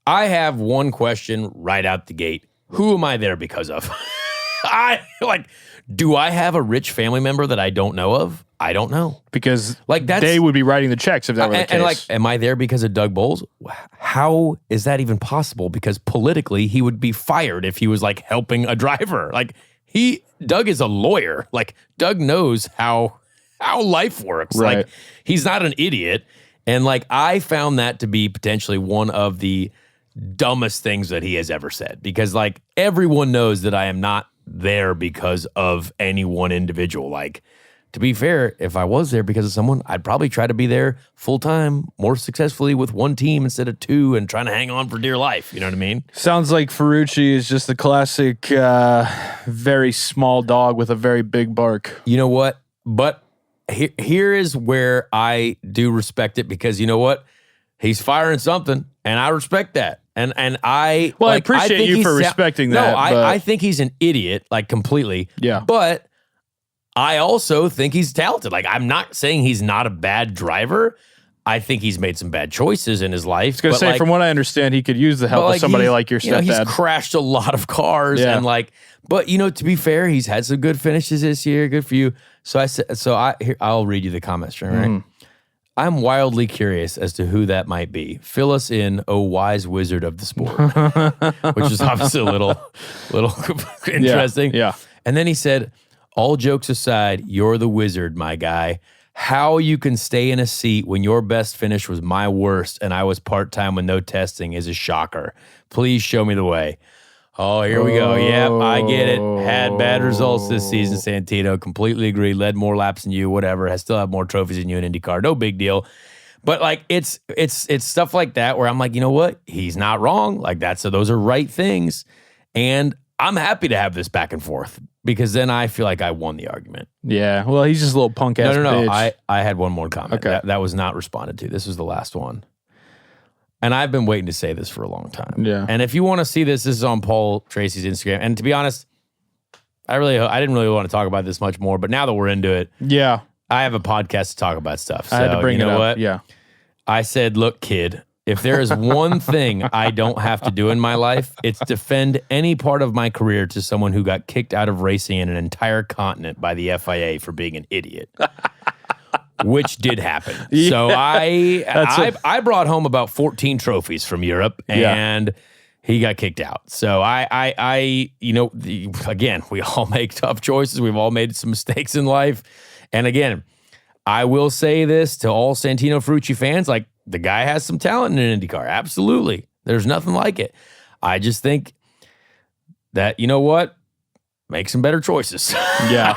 I have one question right out the gate. Who am I there because of? Do I have a rich family member that I don't know of? I don't know. Because they would be writing the checks if that were the case. And am I there because of Doug Bowles? How is that even possible? Because politically, he would be fired if he was helping a driver. Doug is a lawyer. Doug knows how life works. Right. He's not an idiot. And I found that to be potentially one of the dumbest things that he has ever said. Because everyone knows that I am not there because of any one individual. To be fair, if I was there because of someone, I'd probably try to be there full time, more successfully with one team instead of two, and trying to hang on for dear life. You know what I mean? Sounds like Ferrucci is just the classic, very small dog with a very big bark. You know what? But here is where I do respect it, because you know what? He's firing something, and I respect that. And I appreciate you for respecting that. No, I think he's an idiot, completely. Yeah. But I also think he's talented. I'm not saying he's not a bad driver. I think he's made some bad choices in his life. I was going to say, from what I understand, he could use the help of somebody like your stepdad. He's crashed a lot of cars, and but to be fair, he's had some good finishes this year. Good for you. So I said, I'll read you the comment string, right? Mm. I'm wildly curious as to who that might be. Fill us in, oh wise wizard of the sport, which is obviously a little interesting. Yeah. And then he said, all jokes aside, you're the wizard, my guy. How you can stay in a seat when your best finish was my worst and I was part-time with no testing is a shocker. Please show me the way. Oh, here we go. Yep, I get it. Had bad results this season, Santino. Completely agree. Led more laps than you, whatever. Still have more trophies than you in IndyCar. No big deal. But it's stuff like that where I'm like, you know what? He's not wrong. Those are right things. And I'm happy to have this back and forth, because then I feel like I won the argument. Yeah. Well, he's just a little punk ass bitch. No. I had one more comment. Okay. That was not responded to. This was the last one. And I've been waiting to say this for a long time. Yeah. And if you want to see this is on Paul Tracy's Instagram. And to be honest, I didn't really want to talk about this much more, but now that we're into it, yeah, I have a podcast to talk about stuff. So I had to bring you know it up. What? Yeah. I said, look, kid, if there is one thing I don't have to do in my life, it's defend any part of my career to someone who got kicked out of racing in an entire continent by the FIA for being an idiot. Which did happen. Yeah. So I brought home about 14 trophies from Europe, and he got kicked out. So again, we all make tough choices. We've all made some mistakes in life. And again, I will say this to all Santino Ferrucci fans, the guy has some talent in an IndyCar. Absolutely. There's nothing like it. I just think that, you know what? make some better choices. Yeah.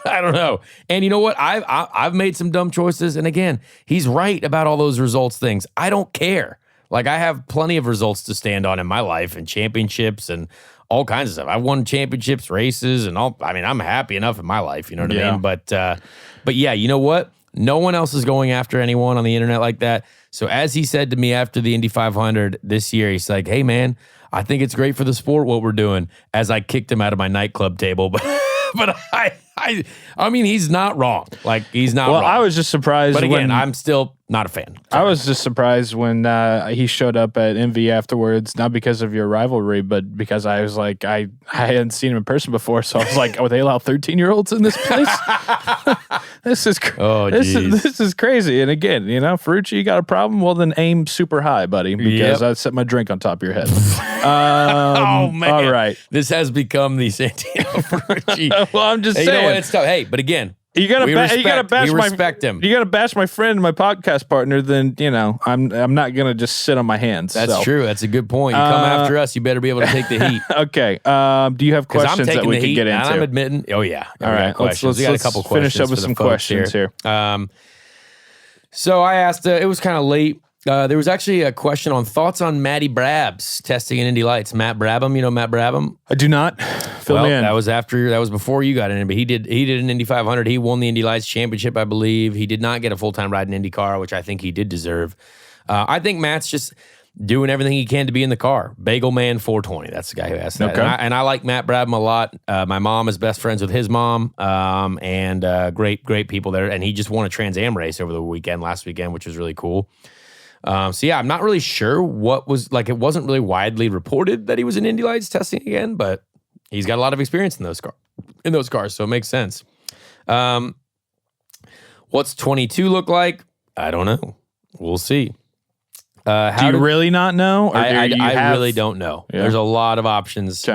I don't know. And you know what? I've made some dumb choices. And again, he's right about all those results things. I don't care. Like, I have plenty of results to stand on in my life and championships and all kinds of stuff. I've won championships, races, and all. I mean, I'm happy enough in my life. You know what I mean? But yeah, you know what? No one else is going after anyone on the internet like that. So as he said to me after the Indy 500 this year, he's like, hey, man, I think it's great for the sport what we're doing, as I kicked him out of my nightclub table. But I mean, he's not wrong. Like, he's not wrong. Well, I was just surprised. But again, I'm still not a fan. I was just surprised when he showed up at Envy afterwards, not because of your rivalry, but because I was like, I hadn't seen him in person before, so I was like, oh, they allow 13-year-olds in this place? This is crazy. And again, Ferrucci, you got a problem? Well, then aim super high, buddy, because I set my drink on top of your head. Oh, man. All right. This has become the Santino Ferrucci. Well, I'm just saying. You know what? It's tough. Hey, but again, you gotta respect him. You gotta bash my friend and my podcast partner. Then I'm not gonna just sit on my hands. That's true. That's a good point. You come after us, you better be able to take the heat. Okay. Do you have questions that we can get into? I'm admitting. Oh yeah. All right. We got a couple questions. Finish up with some questions here. So I asked. It was kind of late. There was actually a question on thoughts on Matty Brab's testing in Indy Lights. Matt Brabham, you know Matt Brabham? I do not. Fill me in. That was before you got in, but he did an Indy 500. He won the Indy Lights Championship, I believe. He did not get a full-time ride in IndyCar, which I think he did deserve. I think Matt's just doing everything he can to be in the car. Bagel Man 420. That's the guy who asked that. Okay. And I like Matt Brabham a lot. My mom is best friends with his mom, and great people there. And he just won a Trans Am race over the last weekend, which was really cool. So yeah, I'm not really sure what was like. It wasn't really widely reported that he was in Indy Lights testing again, but he's got a lot of experience in those cars, so it makes sense. What's 22 look like? I don't know. We'll see. Do you really not know? Or I really don't know. Yeah. There's a lot of options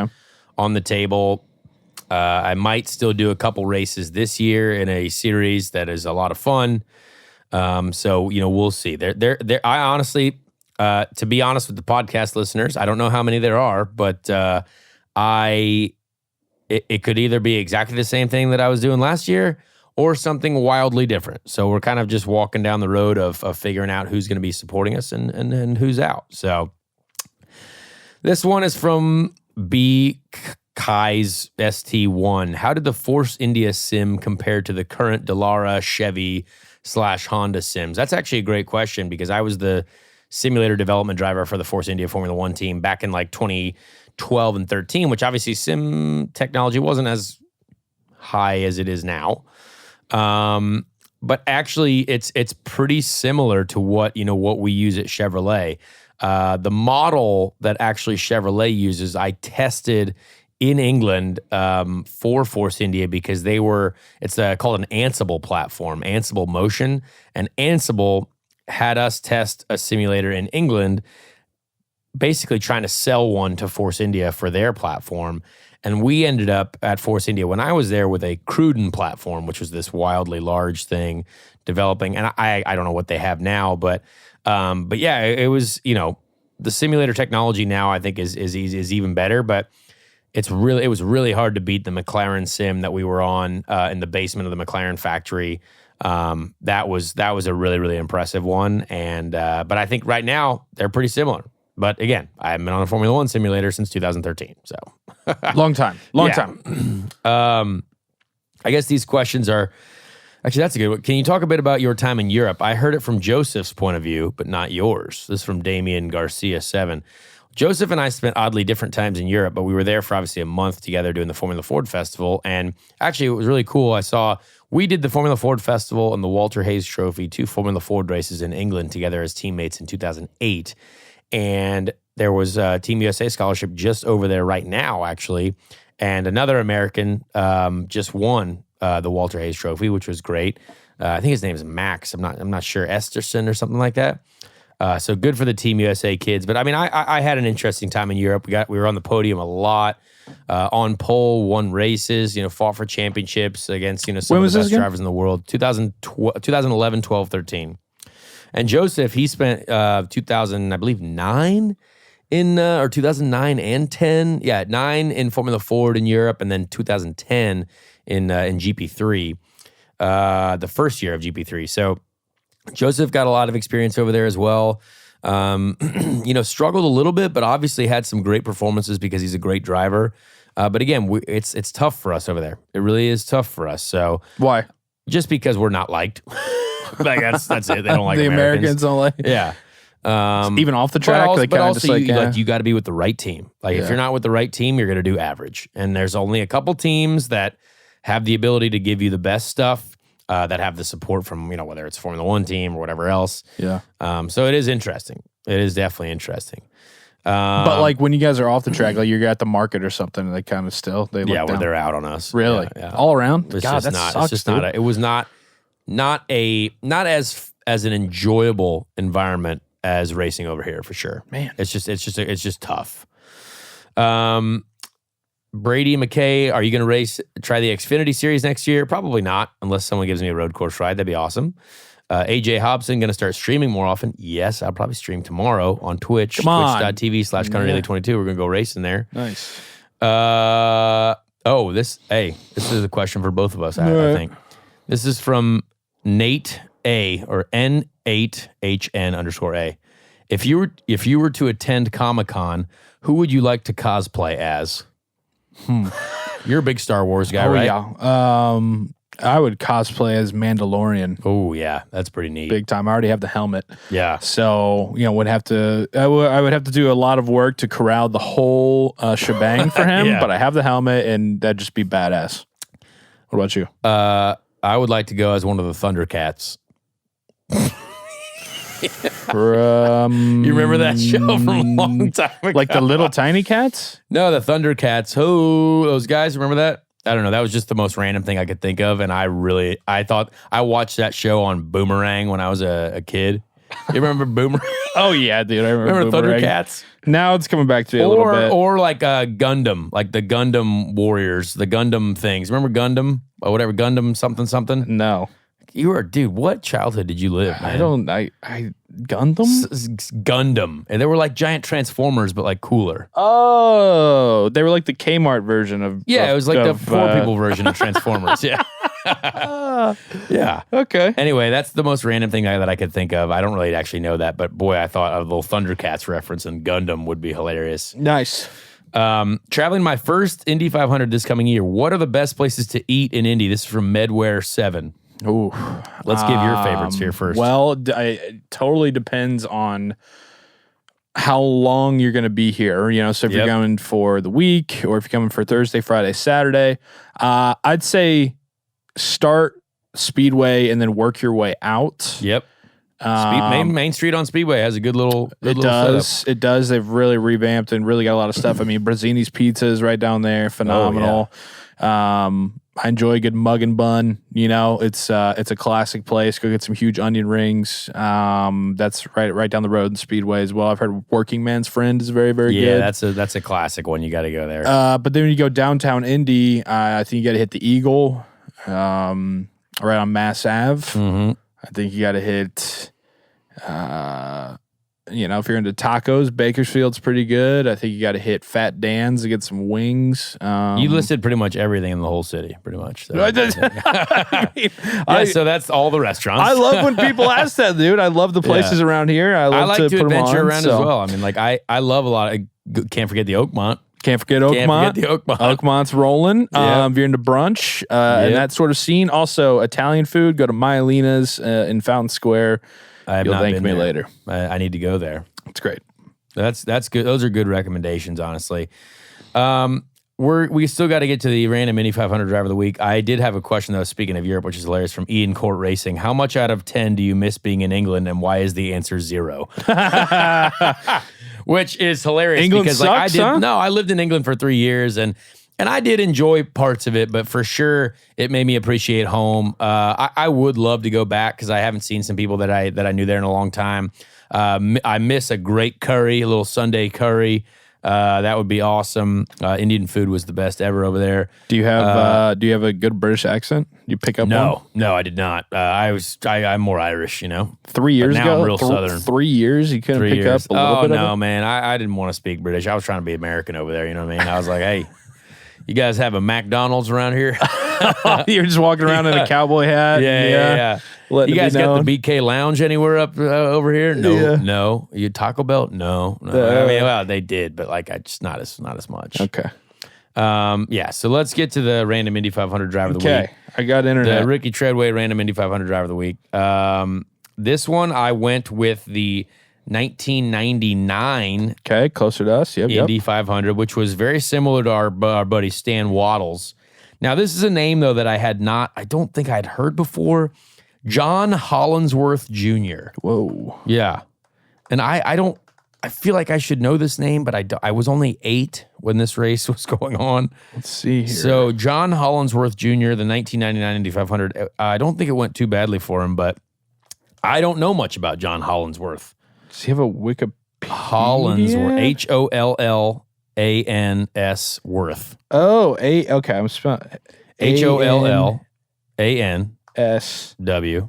on the table. I might still do a couple races this year in a series that is a lot of fun. So we'll see. I honestly, to be honest with the podcast listeners, I don't know how many there are, but it could either be exactly the same thing that I was doing last year or something wildly different. So we're kind of just walking down the road of figuring out who's going to be supporting us and who's out. So this one is from B. Kai's ST1. How did the Force India sim compare to the current Dallara Chevy / Honda sims? That's actually a great question because I was the simulator development driver for the Force India Formula One team back in like 2012 and 13, which obviously sim technology wasn't as high as it is now. But actually it's pretty similar to what we use at Chevrolet. The model that actually Chevrolet uses, I tested in England for Force India because it's called an Ansible platform, Ansible Motion. And Ansible had us test a simulator in England, basically trying to sell one to Force India for their platform. And we ended up at Force India when I was there with a Cruden platform, which was this wildly large thing developing. And I don't know what they have now, but yeah, it was, the simulator technology now I think is even better, but it was really hard to beat the McLaren sim that we were on in the basement of the McLaren factory. That was a really, really impressive one. And but I think right now they're pretty similar. But again, I haven't been on a Formula One simulator since 2013. So long time. I guess these questions are actually, that's a good one. Can you talk a bit about your time in Europe? I heard it from Joseph's point of view, but not yours. This is from Damian Garcia 7. Joseph and I spent oddly different times in Europe, but we were there for obviously a month together doing the Formula Ford Festival. And actually, it was really cool. We did the Formula Ford Festival and the Walter Hayes Trophy, 2 Formula Ford races in England together as teammates in 2008. And there was a Team USA scholarship just over there right now, actually. And another American just won the Walter Hayes Trophy, which was great. I think his name is Max. I'm not sure, Esterson or something like that. So good for the Team USA kids. But I mean, I had an interesting time in Europe. We were on the podium a lot, on pole, won races, fought for championships against, some of the best drivers in the world. 2011, 12, 13. And Joseph, he spent 2009 or 2009 and 10. Yeah, 9 in Formula Ford in Europe, and then 2010 in GP3, the first year of GP3. So Joseph got a lot of experience over there as well. Struggled a little bit, but obviously had some great performances because he's a great driver. But again, it's tough for us over there. It really is tough for us. So why? Just because we're not liked. Like that's it. They don't like the Americans don't like. Yeah. Even off the track, but also you got to be with the right team. Like if you're not with the right team, you're going to do average. And there's only a couple teams that have the ability to give you the best stuff, that have the support from, whether it's Formula One team or whatever else. Yeah. So it is interesting. It is definitely interesting. But like when you guys are off the track, like you're at the market or something, they kind of still look where they're out on us. Really? Yeah. All around? It's God, just that not. sucks, It's just dude. not. It was not as an enjoyable environment as racing over here for sure. Man, it's just tough. Brady McKay, are you going to try the Xfinity Series next year? Probably not, unless someone gives me a road course ride. That'd be awesome. AJ Hobson, going to start streaming more often? Yes, I'll probably stream tomorrow on Twitch. Come on. Twitch.tv/ConorDaily22. We're going to go racing there. Nice. This is a question for both of us, I think. This is from Nate A, or N8HN_A. If you were to attend Comic-Con, who would you like to cosplay as? You're a big Star Wars guy, right? Yeah. I would cosplay as Mandalorian. Oh yeah, that's pretty neat. Big time. I already have the helmet. Yeah. So I would have to do a lot of work to corral the whole shebang for him. Yeah. But I have the helmet, and that'd just be badass. What about you? I would like to go as one of the Thundercats. You You remember that show from a long time ago? Like the little tiny cats? No, the Thundercats. Oh, those guys. Remember that? I don't know. That was just the most random thing I could think of. And I thought I watched that show on Boomerang when I was a kid. You remember Boomerang? Oh, yeah, dude. I remember Boomerang. Thundercats? Now it's coming back to me a little bit. Or like Gundam, like the Gundam Warriors, the Gundam things. Remember Gundam? Or whatever, Gundam something? No. Dude, what childhood did you live, man? I Gundam? Gundam. And they were like giant Transformers, but like cooler. Oh, they were like the Kmart version of. Yeah, it was like the poor people version of Transformers. Yeah. Yeah. Okay. Anyway, that's the most random thing that I could think of. I don't really actually know that, but boy, I thought a little Thundercats reference and Gundam would be hilarious. Nice. Traveling my first Indy 500 this coming year. What are the best places to eat in Indy? This is from Medware7. Ooh. Let's give your favorites here first. Well, it totally depends on how long you're going to be here. So if you're going for the week, or if you're coming for Thursday, Friday, Saturday, I'd say start Speedway and then work your way out. Yep. Main Street on Speedway has a good little setup. It does. They've really revamped and really got a lot of stuff. I mean, Brazzini's Pizza is right down there. Phenomenal. Oh, yeah. I enjoy a good mug and bun. It's a classic place. Go get some huge onion rings. That's right down the road in Speedway as well. I've heard Working Man's Friend is very, very good. Yeah, that's a classic one. You got to go there. But then when you go downtown Indy, I think you got to hit the Eagle, right on Mass Ave. Mm-hmm. I think you got to hit. If you're into tacos, Bakersfield's pretty good. I think you got to hit Fat Dan's to get some wings. You listed pretty much everything in the whole city, pretty much. So, I so that's all the restaurants. I love when people ask that, dude. I love the places around here. I like to put adventure around as well. I mean, like I love a lot. Can't forget the Oakmont. Can't forget Oakmont. Oakmont's rolling. If you're into brunch and that sort of scene. Also, Italian food. Go to Myelina's in Fountain Square. You'll thank me later. I need to go there. It's great. That's good. Those are good recommendations, honestly. We still got to get to the random Indy 500 driver of the week. I did have a question, though, speaking of Europe, which is hilarious, from Ian Court Racing. How much out of 10 do you miss being in England, and why is the answer 0? Which is hilarious. England because sucks, I lived in England for 3 years, and I did enjoy parts of it, but for sure it made me appreciate home. I would love to go back because I haven't seen some people that I knew there in a long time. I miss a great curry, a little Sunday curry. That would be awesome. Indian food was the best ever over there. Do you have a good British accent? You pick up one? No, I did not. I'm more Irish, 3 years now ago? I'm real Southern. 3 years? You couldn't pick up a little bit of it? No, man. I didn't want to speak British. I was trying to be American over there, you know what I mean? I was like, hey, you guys have a McDonald's around here? You're just walking around in a cowboy hat. Yeah. You guys got the BK Lounge anywhere up over here? No. You Taco Bell? No. I mean, well, they did, but like, I just not as much. Okay. So let's get to the random Indy 500 driver of the week. Okay, I got internet. The Ricky Treadway random Indy 500 driver of the week. This one I went with the 1999. Okay, closer to us. Yep. Indy 500, which was very similar to our buddy Stan Waddles. Now, this is a name though that I don't think I'd heard before. John Hollinsworth Jr. Whoa. Yeah, and I feel like I should know this name, but I was only 8 when this race was going on. Let's see here. So John Hollinsworth Jr., the 1999 Indy 500, I don't think it went too badly for him, but I don't know much about John Hollinsworth. Does he have a Wikipedia? Hollinsworth, Hollans Worth. Oh, okay. I'm spelling HOLLANSW.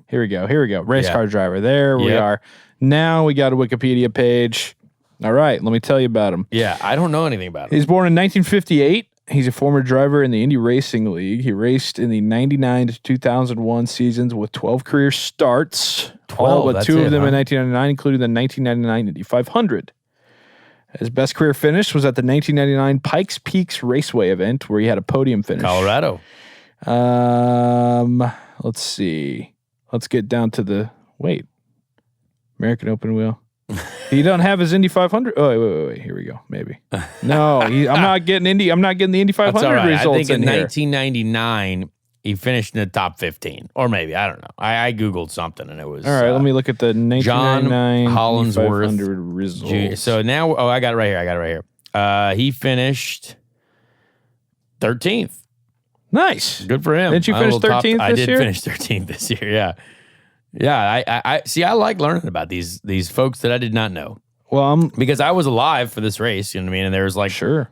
Here we go. Race car driver. There we are. Now we got a Wikipedia page. All right, let me tell you about him. Yeah, I don't know anything about him. He's born in 1958. He's a former driver in the Indy Racing League. He raced in the 99 to 2001 seasons with 12 career starts. 12, all but 2 of them in 1999, including the 1999 Indy 500. His best career finish was at the 1999 Pikes Peaks Raceway event, where he had a podium finish. Colorado. Let's see. Let's get down to the American Open wheel. He don't have his Indy 500. Oh, wait. Here we go. Maybe. No, I'm not getting the Indy 500 That's all right. results. I think in here. 1999 he finished in the top 15, or maybe I don't know. I googled something and it was all right. Let me look at the 1999 John Hollinsworth 500 results. So now, I got it right here. He finished 13th. Nice. Good for him. Didn't you finish 13th this year? I did finish 13th this year. Yeah. Yeah, I see. I like learning about these folks that I did not know. Well, because I was alive for this race, you know what I mean? And there was a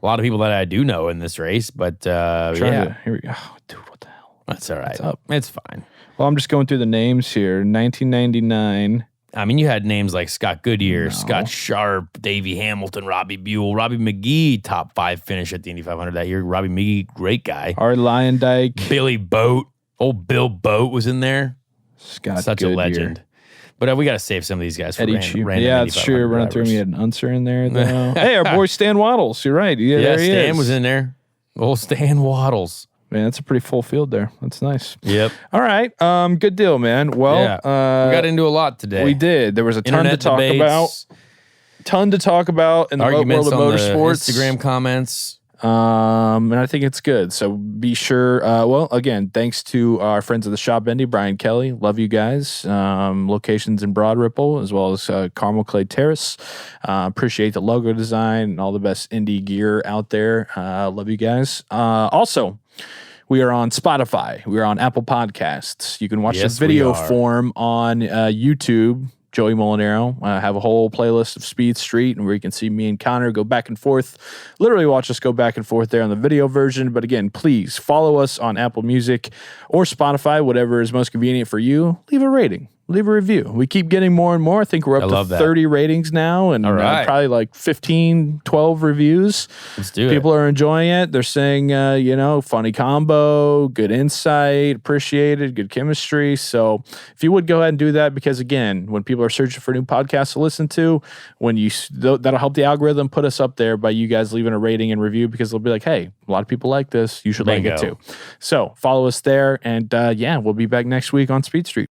lot of people that I do know in this race, but here we go. Oh, dude, what the hell? That's all right. It's fine. Well, I'm just going through the names here. 1999. I mean, you had names like Scott Goodyear, Scott Sharp, Davey Hamilton, Robbie Buell, Robbie McGee, top 5 finish at the Indy 500 that year. Robbie McGee, great guy. Art Lyondike. Billy Boat. Old Bill Boat was in there. Scott Such Goodyear. a legend. But we got to save some of these guys for random yeah, it's true. Running through him, you had an Unser in there, though. Hey, our boy Stan Waddles. You're right. Yeah, there he Stan is. was in there. Old Stan Waddles. Man, that's a pretty full field there. That's nice. Yep. All right. Good deal, man. Well, we got into a lot today. We did. There was a ton Internet to talk debates, about in the arguments world of on motorsports. The Instagram comments. And I think it's good. So be sure. Well, again, thanks to our friends at the Shop Bendy, Brian Kelly. Love you guys. Locations in Broad Ripple as well as Carmel Clay Terrace. Appreciate the logo design and all the best indie gear out there. Love you guys. Also, we are on Spotify. We are on Apple Podcasts. You can watch the video form on YouTube. Joey Molinaro. I have a whole playlist of Speed Street and where you can see me and Conor go back and forth. Literally watch us go back and forth there on the video version. But again, please follow us on Apple Music or Spotify, whatever is most convenient for you. Leave a rating. Leave a review. We keep getting more and more. I think we're up to 30 ratings now and probably like 15, 12 reviews. Let's do it. People are enjoying it. They're saying, funny combo, good insight, appreciated, good chemistry. So if you would go ahead and do that, because again, when people are searching for new podcasts to listen to, that'll help the algorithm put us up there by you guys leaving a rating and review, because they'll be like, hey, a lot of people like this. You should like it too. So follow us there. And we'll be back next week on Speed Street.